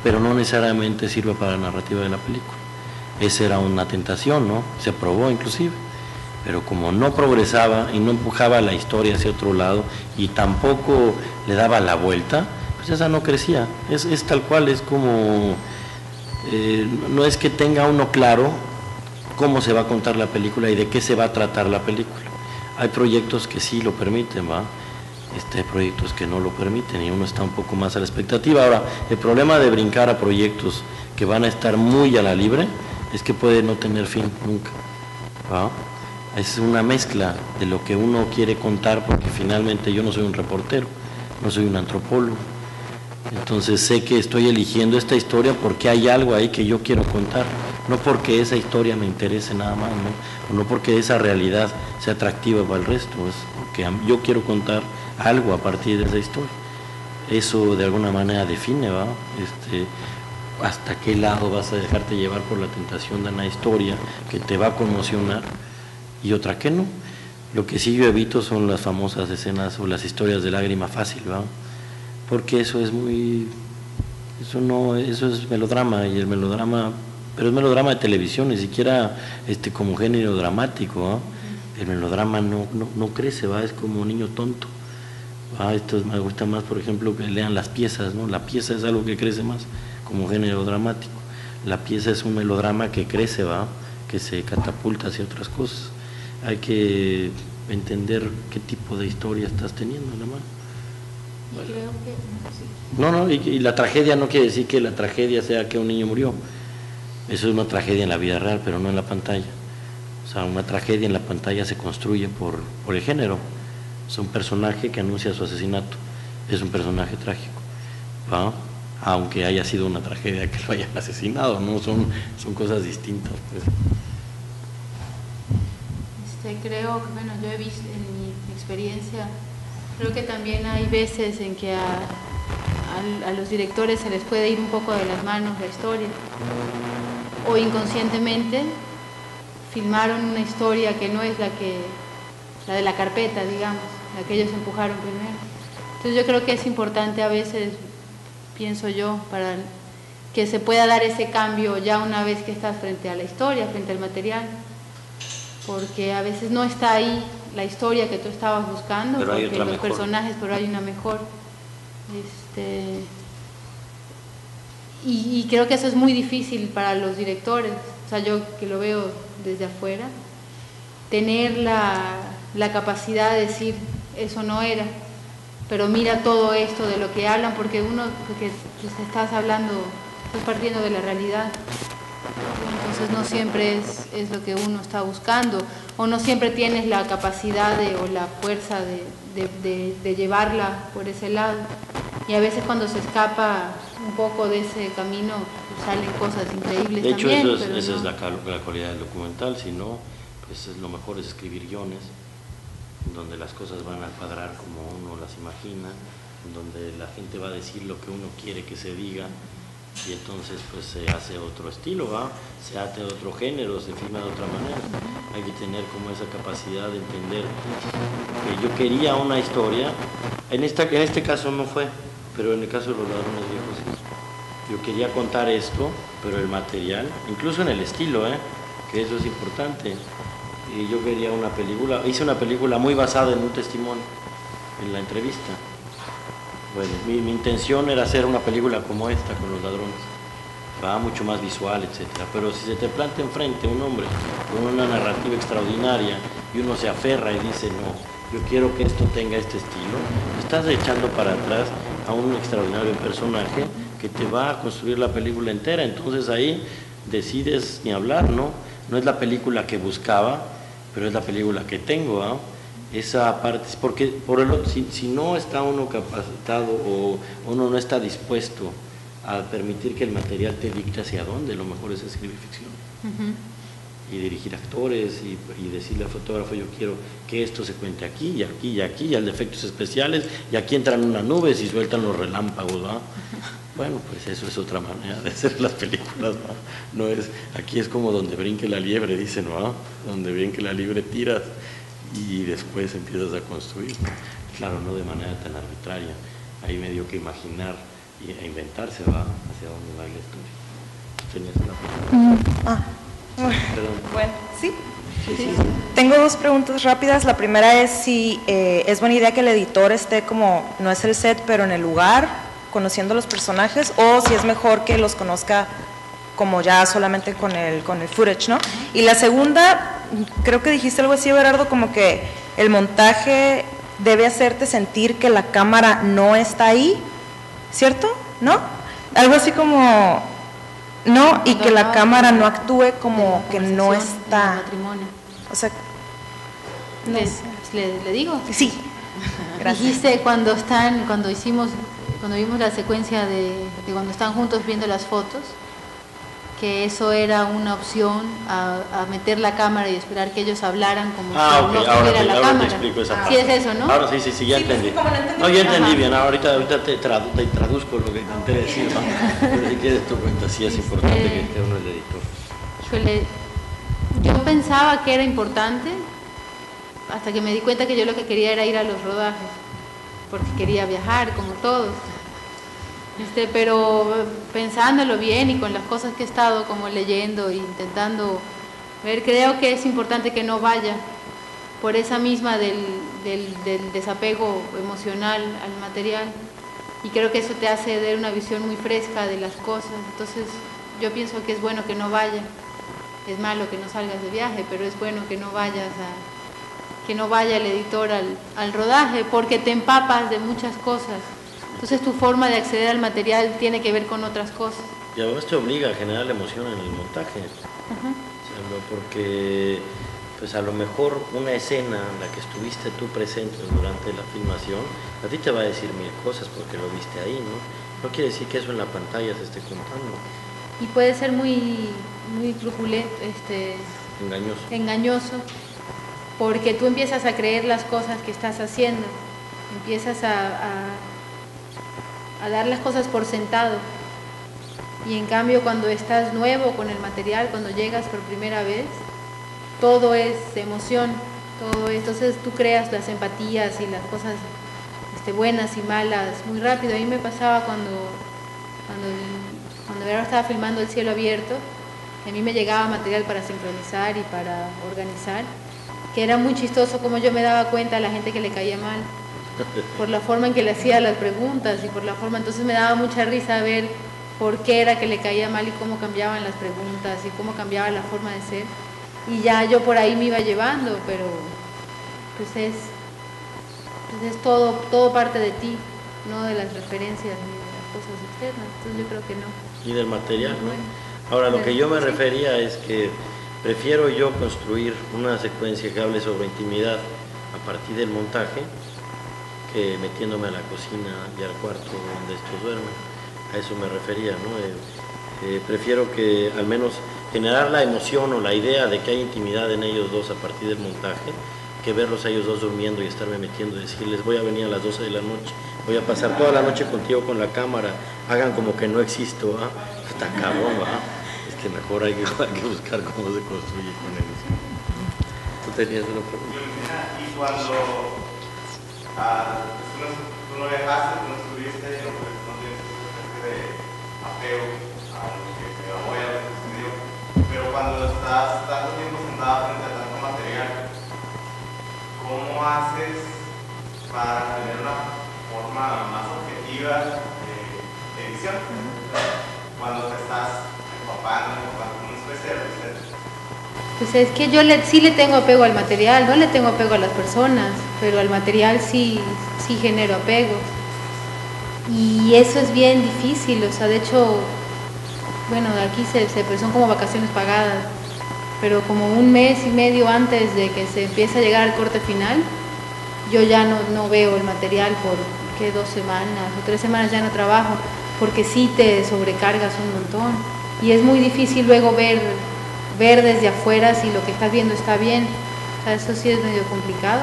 pero no necesariamente sirve para la narrativa de la película. Esa era una tentación, ¿no? Se probó inclusive, pero como no progresaba y no empujaba la historia hacia otro lado y tampoco le daba la vuelta, pues esa no crecía. Es tal cual, es como... no es que tenga uno claro cómo se va a contar la película y de qué se va a tratar la película. Hay proyectos que sí lo permiten, ¿va? Hay proyectos que no lo permiten y uno está un poco más a la expectativa. Ahora, el problema de brincar a proyectos que van a estar muy a la libre es que puede no tener fin nunca, ¿va? Es una mezcla de lo que uno quiere contar, porque finalmente yo no soy un reportero, no soy un antropólogo. Entonces sé que estoy eligiendo esta historia porque hay algo ahí que yo quiero contar, no porque esa historia me interese nada más, ¿no? O no porque esa realidad sea atractiva para el resto, es porque yo quiero contar algo a partir de esa historia. Eso de alguna manera define, ¿va? Hasta qué lado vas a dejarte llevar por la tentación de una historia que te va a conmocionar y otra que no. Lo que sí yo evito son las famosas escenas o las historias de lágrima fácil, ¿va? Porque eso es eso es melodrama, y el melodrama, pero es melodrama de televisión, ni siquiera como género dramático, ¿no? El melodrama no crece, ¿va? Es como un niño tonto, ¿va? Me gusta más, por ejemplo, que lean las piezas, ¿no? La pieza es algo que crece más como género dramático. La pieza es un melodrama que crece, ¿va? Que se catapulta hacia otras cosas. Hay que entender qué tipo de historia estás teniendo en la mano. Bueno. Creo que sí. Y la tragedia no quiere decir que la tragedia sea que un niño murió. Eso es una tragedia en la vida real, pero no en la pantalla. O sea, una tragedia en la pantalla se construye por el género. Es un personaje que anuncia su asesinato, es un personaje trágico, ¿va? Aunque haya sido una tragedia que lo hayan asesinado, ¿no? Son cosas distintas, pues. Creo que, bueno, yo he visto en mi experiencia, creo que también hay veces en que a los directores se les puede ir un poco de las manos la historia, o inconscientemente filmaron una historia que no es la de la carpeta, digamos, la que ellos empujaron primero. Entonces yo creo que es importante a veces, pienso yo, para que se pueda dar ese cambio ya una vez que estás frente a la historia, frente al material, porque a veces no está ahí la historia que tú estabas buscando, pero porque hay otra los mejor. Personajes, pero hay una mejor. Y creo que eso es muy difícil para los directores, o sea, yo que lo veo desde afuera, tener la capacidad de decir, eso no era, pero mira todo esto de lo que hablan, porque pues, estás partiendo de la realidad. Entonces no siempre es lo que uno está buscando, o no siempre tienes la capacidad o la fuerza de llevarla por ese lado. Y a veces cuando se escapa un poco de ese camino, pues salen cosas increíbles. De hecho, también, esa es la cualidad del documental. Si no, pues lo mejor es escribir guiones, donde las cosas van a cuadrar como uno las imagina, donde la gente va a decir lo que uno quiere que se diga, y entonces pues se hace otro estilo, ¿va? Se hace otro género, se filma de otra manera. Hay que tener como esa capacidad de entender que yo quería una historia. En este caso no fue, pero en el caso de Los Ladrones Viejos sí. Yo quería contar esto, pero el material, incluso en el estilo, que eso es importante. Y yo quería una película, hice una película muy basada en un testimonio, en la entrevista. Bueno, mi intención era hacer una película como esta, con Los Ladrones, va mucho más visual, etcétera. Pero si se te planta enfrente un hombre con una narrativa extraordinaria y uno se aferra y dice, no, yo quiero que esto tenga este estilo, estás echando para atrás a un extraordinario personaje que te va a construir la película entera. Entonces ahí decides ni hablar, ¿no? No es la película que buscaba, pero es la película que tengo, ¿no? Esa parte, porque si no está uno capacitado o uno no está dispuesto a permitir que el material te dicte hacia dónde, lo mejor es escribir ficción. y dirigir actores y decirle al fotógrafo, yo quiero que esto se cuente aquí y aquí y aquí, y al de efectos especiales, y aquí entran unas nubes y sueltan los relámpagos, ¿va? Bueno, pues eso es otra manera de hacer las películas, ¿va? No es, aquí es como donde brinque la liebre, dicen, ¿va? Donde brinque la liebre tiras y después empiezas a construir. Claro, no de manera tan arbitraria, hay medio que imaginar e inventarse, ¿va? Hacia dónde va la historia. ¿Tenías una pregunta? Perdón. Bueno, sí. Tengo dos preguntas rápidas. La primera es si es buena idea que el editor esté como, no es el set, pero en el lugar, conociendo los personajes, o si es mejor que los conozca como ya solamente con el footage, ¿no? Y la segunda, creo que dijiste algo así, Berardo, como que el montaje debe hacerte sentir que la cámara no está ahí, ¿cierto? ¿No? Algo así como... No, y que la cámara no actúe como que no está. Matrimonio. O sea, no. ¿Le digo? Sí. Gracias. Dijiste cuando vimos la secuencia de cuando están juntos viendo las fotos, que eso era una opción a meter la cámara y esperar que ellos hablaran como si ok, no ahora la te cámara. explico esa Sí, parte. es eso, ¿no? Ahora sí, ya entendí. No, ya entendí bien, ahorita te traduzco lo que intenté decir, ¿no? Pero si quieres tu cuenta, sí es importante que esté uno el editor. Yo pensaba que era importante hasta que me di cuenta que yo lo que quería era ir a los rodajes, porque quería viajar como todos. Pero pensándolo bien y con las cosas que he estado como leyendo e intentando ver, creo que es importante que no vaya por esa misma del desapego emocional al material, y creo que eso te hace dar una visión muy fresca de las cosas. Entonces yo pienso que es bueno que no vaya. Es malo que no salgas de viaje, pero es bueno que no vaya el editor al rodaje, porque te empapas de muchas cosas. Entonces tu forma de acceder al material tiene que ver con otras cosas. Y además te obliga a generar la emoción en el montaje. O sea, porque pues a lo mejor una escena en la que estuviste tú presente durante la filmación, a ti te va a decir mil cosas porque lo viste ahí, ¿no? No quiere decir que eso en la pantalla se esté contando. Y puede ser muy truculento, engañoso, porque tú empiezas a creer las cosas que estás haciendo, empiezas a dar las cosas por sentado, y en cambio cuando estás nuevo con el material, cuando llegas por primera vez, todo es emoción, entonces tú creas las empatías y las cosas buenas y malas muy rápido. A mí me pasaba cuando Vero estaba filmando El cielo abierto, a mí me llegaba material para sincronizar y para organizar, que era muy chistoso como yo me daba cuenta a la gente que le caía mal, por la forma en que le hacía las preguntas y por la forma, entonces me daba mucha risa ver por qué era que le caía mal y cómo cambiaban las preguntas y cómo cambiaba la forma de ser, y ya yo por ahí me iba llevando, pero pues es todo parte de ti, no de las referencias ni de las cosas externas. Entonces yo creo que no. Y del material, ¿no? Ahora, lo que yo me refería es que prefiero yo construir una secuencia que hable sobre intimidad a partir del montaje que metiéndome a la cocina y al cuarto donde estos duermen. A eso me refería, ¿no? Prefiero que al menos generar la emoción o la idea de que hay intimidad en ellos dos a partir del montaje, que verlos a ellos dos durmiendo y estarme metiendo y decirles voy a venir a las 12 de la noche, voy a pasar toda la noche contigo con la cámara, hagan como que no existo, ¿ah? Está cabrón, ¿ah? Es que mejor hay que buscar cómo se construye con ellos. ¿Tú tenías una pregunta? Y cuando tú no viajaste, tú no estuviste, no tienes esa especie de apego a lo que te voy a lo que sucedió, pero cuando estás tanto tiempo sentado frente a tanto material, ¿cómo haces para tener una forma más objetiva de edición? Cuando te estás empapando como una especie de reset. Pues es que yo sí le tengo apego al material, no le tengo apego a las personas, pero al material sí genero apego. Y eso es bien difícil, o sea, de hecho, bueno, aquí son como vacaciones pagadas, pero como un mes y medio antes de que se empiece a llegar al corte final, yo ya no veo el material por 2 semanas o 3 semanas, ya no trabajo, porque sí te sobrecargas un montón y es muy difícil luego ver ver desde afuera si lo que estás viendo está bien. O sea, eso sí es medio complicado,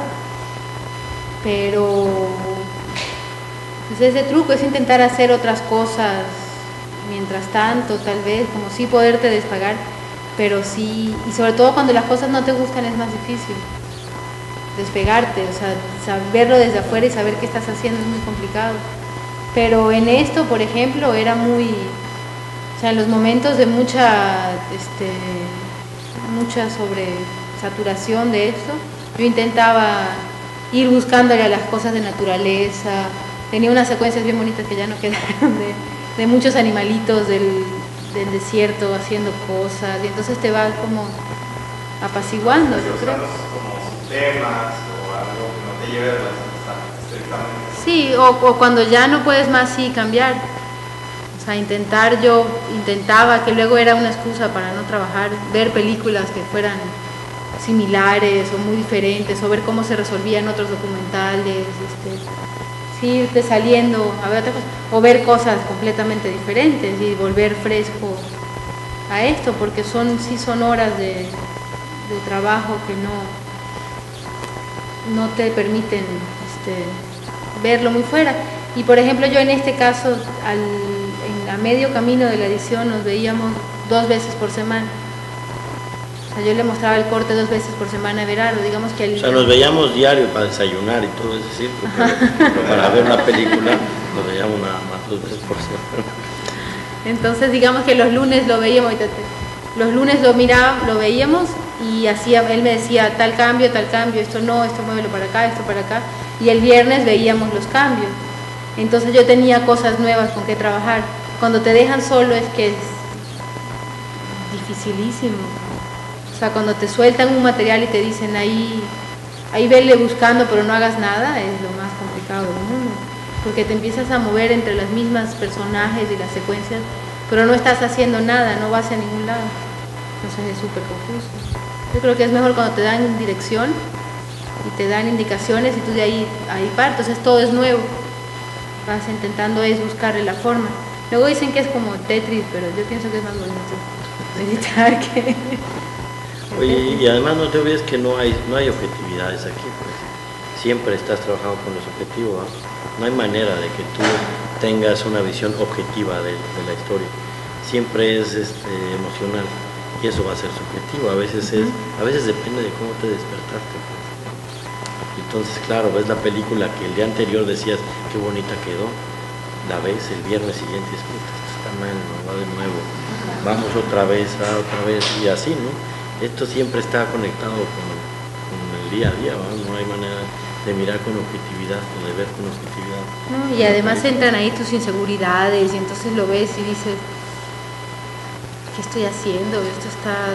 pero pues ese truco es intentar hacer otras cosas mientras tanto, tal vez, como sí poderte despegar, pero sí, y sobre todo cuando las cosas no te gustan es más difícil despegarte, o sea, verlo desde afuera y saber qué estás haciendo es muy complicado. Pero en esto, por ejemplo, era muy, o sea, en los momentos de mucha sobresaturación de esto, yo intentaba ir buscándole a las cosas de naturaleza. Tenía unas secuencias bien bonitas que ya no quedaron de muchos animalitos del desierto haciendo cosas, y entonces te va como apaciguando, yo creo. Como temas o algo que no te lleve a la estrictamente. Sí, o cuando ya no puedes más, sí, cambiar. O sea, yo intentaba, que luego era una excusa para no trabajar, ver películas que fueran similares o muy diferentes, o ver cómo se resolvían otros documentales, sí, irte saliendo a ver otra cosa, o ver cosas completamente diferentes y volver fresco a esto, porque son horas de trabajo que no te permiten verlo muy fuera. Y por ejemplo, yo en este caso, a medio camino de la edición, nos veíamos 2 veces por semana. O sea, yo le mostraba el corte 2 veces por semana a Everardo, digamos que... O sea, nos veíamos diario para desayunar y todo ese circo, pero para ver una película nos veíamos nada más 2 veces por semana. Entonces, digamos que los lunes lo veíamos, lo veíamos y él me decía tal cambio, esto no, esto muévelo para acá, esto para acá, y el viernes veíamos los cambios. Entonces yo tenía cosas nuevas con que trabajar. Cuando te dejan solo es que es dificilísimo. O sea, cuando te sueltan un material y te dicen ahí vele buscando pero no hagas nada, es lo más complicado del mundo. Porque te empiezas a mover entre las mismas personajes y las secuencias, pero no estás haciendo nada, no vas a ningún lado. Entonces es súper confuso. Yo creo que es mejor cuando te dan dirección y te dan indicaciones y tú de ahí partes, entonces todo es nuevo. Vas intentando buscarle la forma. Luego dicen que es como Tetris, pero yo pienso que es más bonito meditar que... Oye, y además no te olvides que no hay objetividades aquí, pues. Siempre estás trabajando con los objetivos, ¿no? No hay manera de que tú tengas una visión objetiva de la historia. Siempre es emocional y eso va a ser subjetivo. A veces depende de cómo te despertaste, pues. Entonces, claro, ves la película que el día anterior decías qué bonita quedó, la ves el viernes siguiente y dices, esto está mal, no va de nuevo, vamos otra vez y así, ¿no? Esto siempre está conectado con el día a día, ¿no? No hay manera de mirar con objetividad o de ver con objetividad. No, y además entran ahí tus inseguridades y entonces lo ves y dices, ¿qué estoy haciendo? Esto está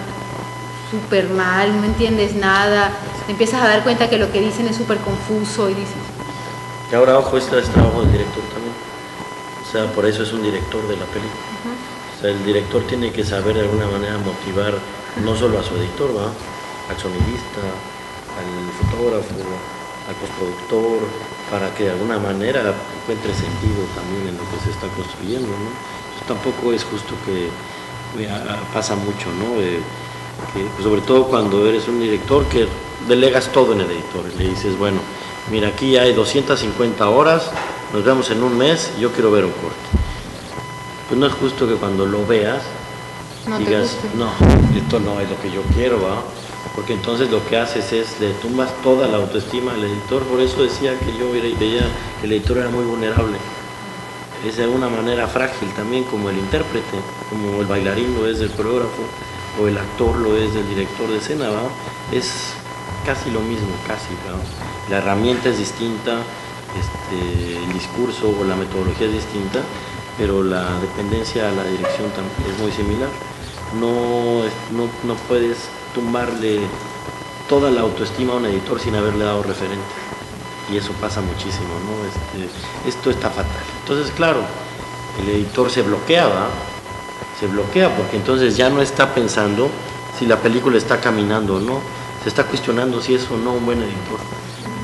súper mal, no entiendes nada, te empiezas a dar cuenta que lo que dicen es súper confuso y dices... Y ahora, ojo, esto es trabajo del director también. O sea, por eso es un director de la película. O sea, el director tiene que saber de alguna manera motivar no solo a su editor, ¿va? Al sonidista, al fotógrafo, al postproductor, para que de alguna manera encuentre sentido también en lo que se está construyendo, ¿no? Entonces, tampoco es justo que pasa mucho, ¿no? Que, pues, sobre todo cuando eres un director que delegas todo en el editor, le dices, bueno, mira, aquí hay 250 horas, nos vemos en un mes, yo quiero ver un corte. Pues no es justo que cuando lo veas digas, no, esto no es lo que yo quiero, ¿va? Porque entonces lo que haces es, le tumbas toda la autoestima al editor. Por eso decía que yo veía que el editor era muy vulnerable. Es de alguna manera frágil también, como el intérprete, como el bailarín lo es del coreógrafo, o el actor lo es del director de escena, ¿va? Es casi lo mismo, casi, ¿va? La herramienta es distinta, el discurso o la metodología es distinta, pero la dependencia a la dirección también es muy similar. No puedes tumbarle toda la autoestima a un editor sin haberle dado referente, y eso pasa muchísimo, ¿no? Esto está fatal. Entonces, claro, el editor se bloquea, ¿va? Se bloquea porque entonces ya no está pensando si la película está caminando o no, se está cuestionando si es o no un buen editor,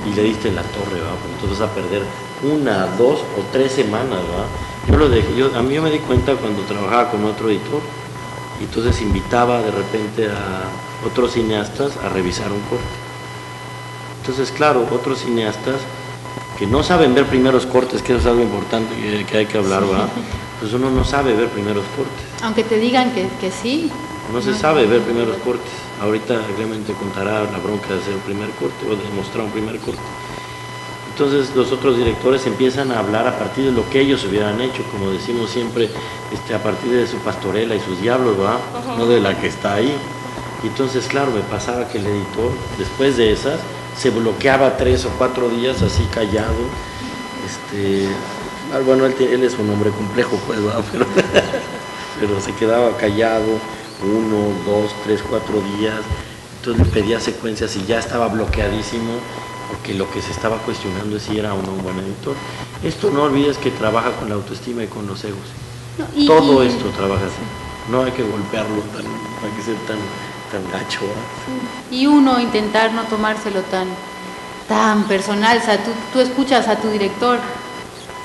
y le diste en la torre, ¿va? Porque entonces vas a perder 1, 2 o 3 semanas, ¿va? Yo me di cuenta cuando trabajaba con otro editor y entonces invitaba de repente a otros cineastas a revisar un corte. Entonces, claro, otros cineastas que no saben ver primeros cortes, que eso es algo importante que hay que hablar, ¿verdad? Pues uno no sabe ver primeros cortes. Aunque te digan que sí. No se sabe ver primeros cortes. Ahorita Clemente te contará la bronca de hacer un primer corte o de mostrar un primer corte. Entonces los otros directores empiezan a hablar a partir de lo que ellos hubieran hecho, como decimos siempre, a partir de su pastorela y sus diablos, ¿verdad? No de la que está ahí. Y entonces, claro, me pasaba que el editor, después de esas, se bloqueaba 3 o 4 días así callado. Bueno, él es un hombre complejo, pues, ¿verdad? Pero se quedaba callado 1, 2, 3, 4 días. Entonces le pedía secuencias y ya estaba bloqueadísimo, porque lo que se estaba cuestionando es si era o no un buen editor. Esto no olvides que trabaja con la autoestima y con los egos. No, todo esto trabaja así. No hay que golpearlo, no hay que ser tan gacho. ¿Eh? Y uno intentar no tomárselo tan personal. O sea, tú escuchas a tu director,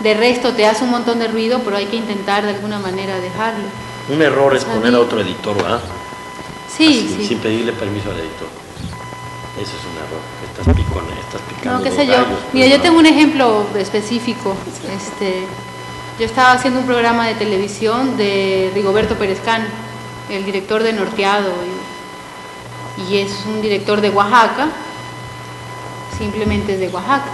de resto te hace un montón de ruido, pero hay que intentar de alguna manera dejarlo. Un error es poner a otro editor, ¿verdad? Sí, así, sí. Sin pedirle permiso al editor. Eso es un error. Estás picando. No, qué sé yo. Gallos, Mira, pues, yo tengo un ejemplo específico. Yo estaba haciendo un programa de televisión de Rigoberto Pérez Cano, el director de Norteado, y es un director de Oaxaca, simplemente es de Oaxaca,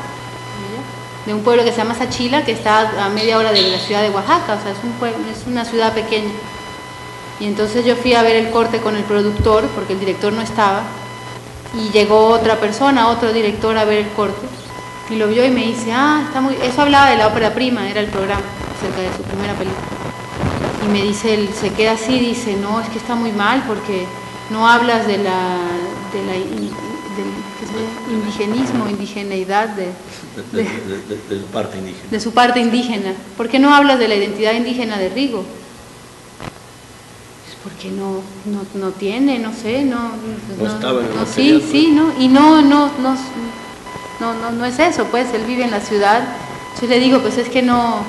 de un pueblo que se llama Sachila, que está a media hora de la ciudad de Oaxaca, o sea, es una ciudad pequeña. Y entonces yo fui a ver el corte con el productor, porque el director no estaba, y llegó otra persona, otro director, a ver el corte, y lo vio y me dice, está muy... Eso hablaba de la ópera prima, era el programa, acerca de su primera película. Y me dice, él se queda así, dice, no, es que está muy mal, porque no hablas del indigenismo, indigeneidad de su parte indígena. De su parte indígena. ¿Por qué no hablas de la identidad indígena de Rigo? Porque no tiene, no sé, no estaba en el material, sí, ¿no? Y no es eso, pues, él vive en la ciudad. Yo le digo, pues es que no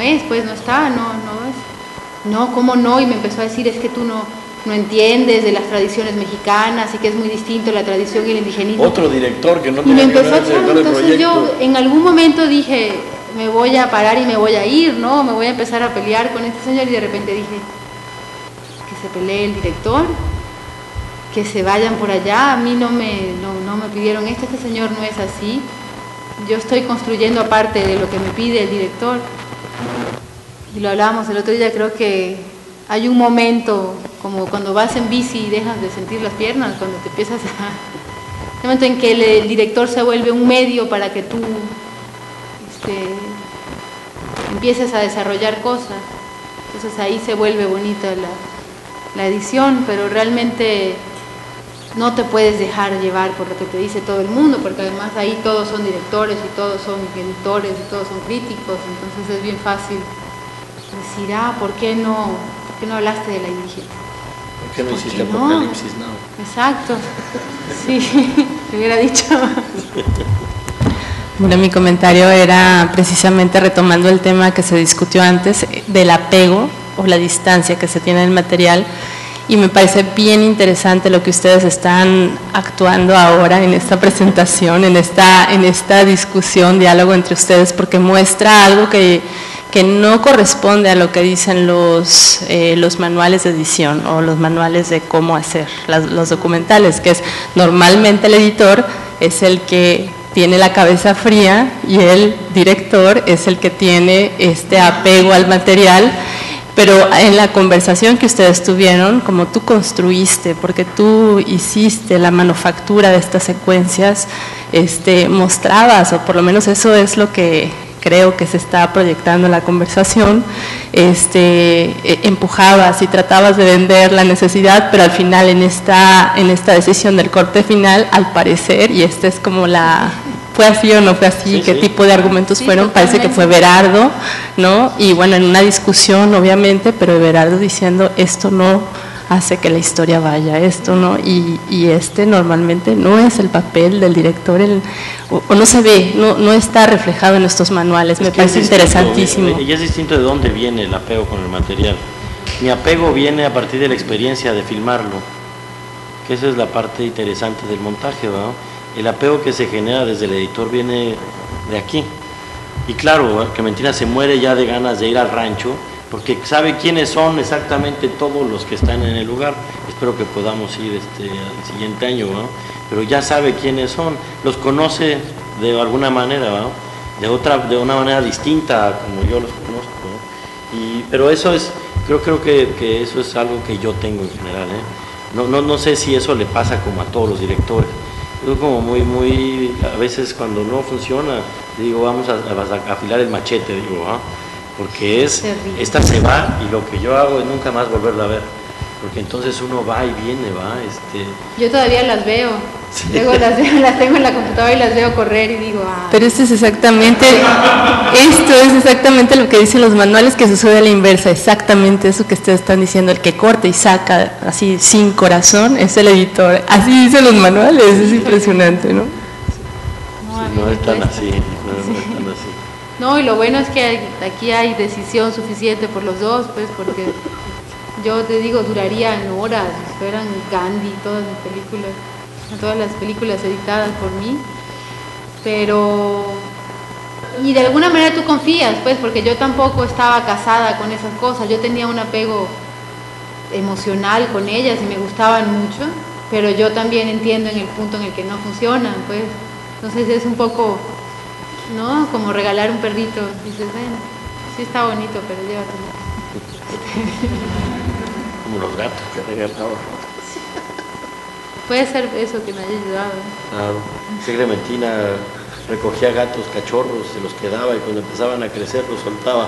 es, pues no está, no es. No, ¿cómo no? Y me empezó a decir, es que tú no entiendes de las tradiciones mexicanas y que es muy distinto la tradición y el indigenismo. Otro director que no tenía que ver con el entonces yo en algún momento dije, me voy a parar y me voy a ir, ¿no? Me voy a empezar a pelear con este señor, y de repente dije, que se pelee el director, que se vayan por allá, a mí no me pidieron esto, este señor no es así, yo estoy construyendo aparte de lo que me pide el director. Y lo hablábamos el otro día, creo que hay un momento, como cuando vas en bici y dejas de sentir las piernas, cuando te empiezas el momento en que el director se vuelve un medio para que tú empieces a desarrollar cosas. Entonces ahí se vuelve bonita la edición, pero realmente no te puedes dejar llevar por lo que te dice todo el mundo, porque además ahí todos son directores y todos son editores y todos son críticos, entonces es bien fácil decir, ¿por qué no hablaste de la indígena? ¿Por qué no hiciste Apocalipsis Now? Exacto, sí, te hubiera dicho. Bueno, mi comentario era precisamente retomando el tema que se discutió antes, del apego o la distancia que se tiene del material, y me parece bien interesante lo que ustedes están actuando ahora en esta presentación, en esta discusión, diálogo entre ustedes, porque muestra algo que no corresponde a lo que dicen los manuales de edición o los manuales de cómo hacer los documentales, que es normalmente el editor es el que tiene la cabeza fría y el director es el que tiene este apego al material, pero en la conversación que ustedes tuvieron, como tú construiste, porque tú hiciste la manufactura de estas secuencias, mostrabas, o por lo menos eso es lo que creo que se está proyectando en la conversación, empujabas y tratabas de vender la necesidad, pero al final en esta decisión del corte final, al parecer, y esta es como ¿fue así o no fue así? Sí, ¿Qué sí. tipo de argumentos fueron? Parece que fue Everardo, ¿no? Y bueno, en una discusión, obviamente, pero Everardo diciendo, esto no hace que la historia vaya, esto no, y normalmente no es el papel del director, o no se ve, no está reflejado en estos manuales, me parece interesantísimo. Y es distinto de dónde viene el apego con el material. mi apego viene a partir de la experiencia de filmarlo, que esa es la parte interesante del montaje, ¿verdad? El apego que se genera desde el editor viene de aquí. Y claro, Clementina se muere ya de ganas de ir al rancho, porque sabe quiénes son exactamente todos los que están en el lugar. Espero que podamos ir el siguiente año, ¿no? Pero ya sabe quiénes son, los conoce de alguna manera, ¿no? De una manera distinta a como yo los conozco, ¿no? Pero eso es, creo que eso es algo que yo tengo en general, ¿eh? No sé si eso le pasa como a todos los directores. Yo como muy, a veces cuando no funciona, digo, vamos a afilar el machete, digo, ¿ah? Porque esta se va y lo que yo hago es nunca más volverla a ver, porque entonces uno va y viene, va. Yo todavía las veo, sí. Luego las tengo en la computadora y las veo correr y digo, Pero esto es exactamente lo que dicen los manuales, que sucede a la inversa, exactamente eso que ustedes están diciendo, el que corta y saca así sin corazón es el editor, así dicen los manuales, es impresionante, ¿no? No es tan así, no es tan así. No, y lo bueno es que aquí hay decisión suficiente por los dos, pues, porque yo te digo, durarían horas, fueran Gandhi, todas las películas editadas por mí, pero, y de alguna manera tú confías, pues, porque yo tampoco estaba casada con esas cosas, yo tenía un apego emocional con ellas y me gustaban mucho, pero yo también entiendo en el punto en el que no funcionan, pues, entonces es un poco, ¿no? Como regalar un perrito, dices, bueno, sí está bonito, pero llévatelo. Como los gatos que regalaban. Puede ser eso que me haya ayudado. Claro, sí, Clementina recogía gatos cachorros, se los quedaba y cuando empezaban a crecer los soltaba.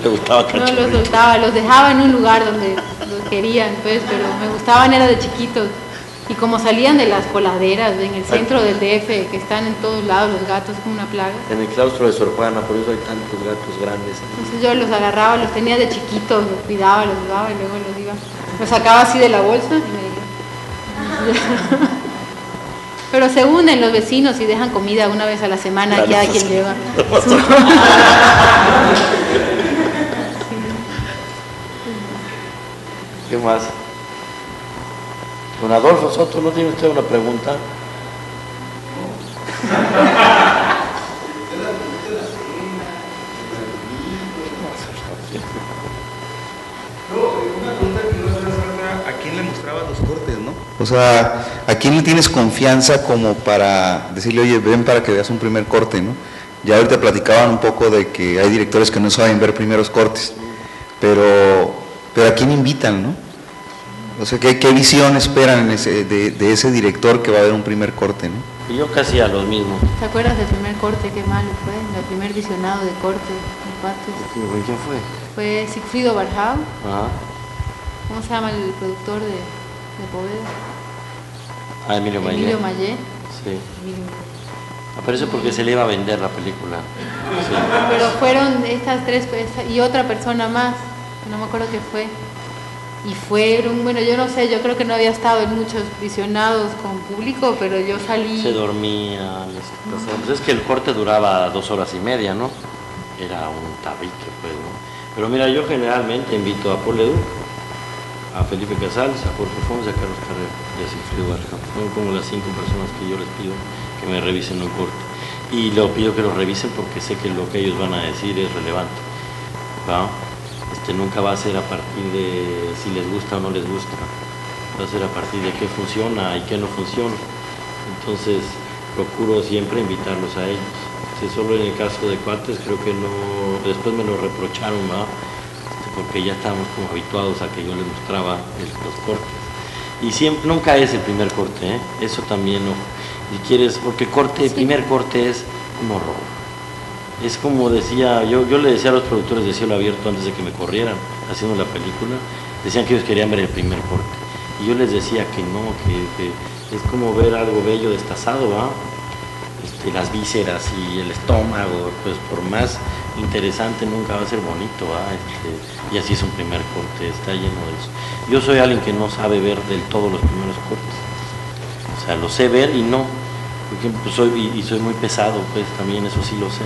Le gustaba cachorros. No, los soltaba, los dejaba en un lugar donde los querían, pues, pero me gustaban, era de chiquitos. Y como salían de las coladeras en el centro del DF, que están en todos lados los gatos, como una plaga. En el claustro de Sor Juana, por eso hay tantos gatos grandes. Entonces yo los agarraba, los tenía de chiquitos, los cuidaba, los jugaba y luego los sacaba así de la bolsa y me iba. Pero se unen los vecinos y dejan comida una vez a la semana, claro, cada quien lleva. ¿Qué más? Don Adolfo Soto, ¿no tiene usted una pregunta? Una pregunta que no se ¿a quién le mostrabas los cortes, no? O sea, ¿a quién le tienes confianza como para decirle, oye, ven para que veas un primer corte, ¿no? Ya ahorita platicaban un poco de que hay directores que no saben ver primeros cortes, pero ¿a quién invitan, no? O sea, ¿qué visión esperan de ese director que va a ver un primer corte, no? Y yo casi a los mismos. ¿Te acuerdas del primer corte? Qué malo fue, el primer visionado de corte en Patos. ¿Quién fue? Fue Sigfrido Barjau. Ajá. ¿Cómo se llama el productor de Poveda? Emilio Mayé. Emilio Mayé. Sí. Aparece porque se le iba a vender la película. Sí. Pero fueron estas tres y otra persona más, no me acuerdo qué fue. Y fueron, bueno, yo no sé, yo creo que no había estado en muchos visionados con público, pero yo salí... Se dormía, pues es que el corte duraba 2 horas y media, ¿no? Era un tabique, pues, ¿no? Pero mira, yo generalmente invito a Paul Leduc, a Felipe Casals, a Jorge Fons y a Carlos Carrera y a Sigfrido Barjau. Son como las 5 personas que yo les pido que me revisen un corte. Y les pido que lo revisen porque sé que lo que ellos van a decir es relevante, ¿va? Nunca va a ser a partir de si les gusta o no les gusta, va a ser a partir de qué funciona y qué no funciona. Entonces procuro siempre invitarlos a ellos. Solo en el caso de Cuates creo que no, después me lo reprocharon, ¿no? Porque ya estábamos como habituados a que yo les mostraba los cortes. Y siempre, nunca es el primer corte, ¿eh? Eso también, no. Si quieres, porque el primer corte es un horror. Es como decía, yo le decía a los productores de Cielo Abierto antes de que me corrieran haciendo la película, decían que ellos querían ver el primer corte. Y yo les decía que no, que es como ver algo bello destazado, ¿va? Las vísceras y el estómago, pues por más interesante nunca va a ser bonito, ¿va? Y así es un primer corte, está lleno de eso. Yo soy alguien que no sabe ver del todo los primeros cortes. O sea, lo sé ver y no, porque soy muy pesado, pues también eso sí lo sé.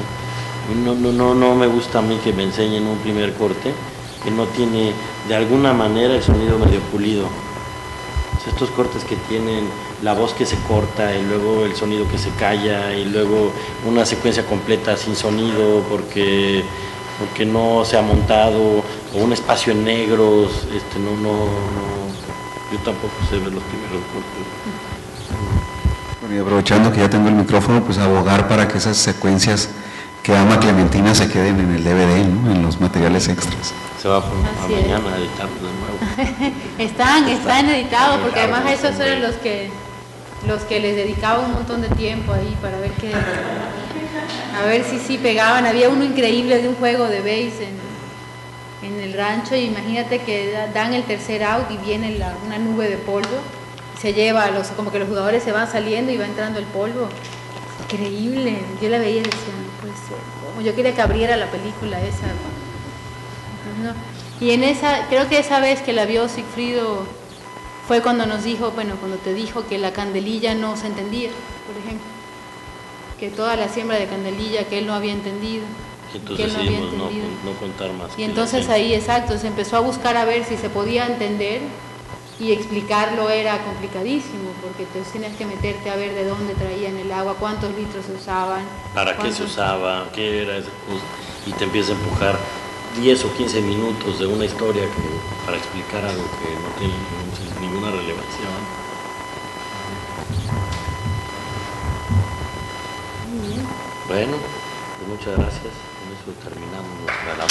No me gusta a mí que me enseñen un primer corte que no tiene de alguna manera el sonido medio pulido. O sea, estos cortes que tienen la voz que se corta y luego el sonido que se calla y luego una secuencia completa sin sonido porque no se ha montado, o un espacio en negros, yo tampoco sé ver los primeros cortes. Bueno, y aprovechando que ya tengo el micrófono, pues abogar para que esas secuencias que ama Clementina se queden en el DVD, ¿no? En los materiales extras. Se va a mañana a editar de nuevo. Están editados, porque además esos eran los que les dedicaba un montón de tiempo ahí para ver a ver si sí pegaban. Había uno increíble de un juego de base en el rancho, y imagínate que dan el tercer out y viene una nube de polvo, se lleva como que los jugadores se van saliendo y va entrando el polvo. Increíble. Yo la veía y decía, no puede ser. Como yo quería que abriera la película esa. No. Y creo que esa vez que la vio Sigfrido fue cuando nos dijo, cuando te dijo que la candelilla no se entendía, por ejemplo, que toda la siembra de candelilla que él no había entendido. Entonces decidimos no contar más. Y entonces ahí, exacto, se empezó a buscar a ver si se podía entender, y explicarlo era complicadísimo, porque entonces tenías que meterte a ver de dónde traían el agua, cuántos litros se usaban. ¿Para qué se usaba? ¿Qué era esa cosa? Y te empieza a empujar 10 o 15 minutos de una historia para explicar algo que no tiene ninguna relevancia. Muy bien. Bueno, pues muchas gracias. Con eso terminamos nuestra labor.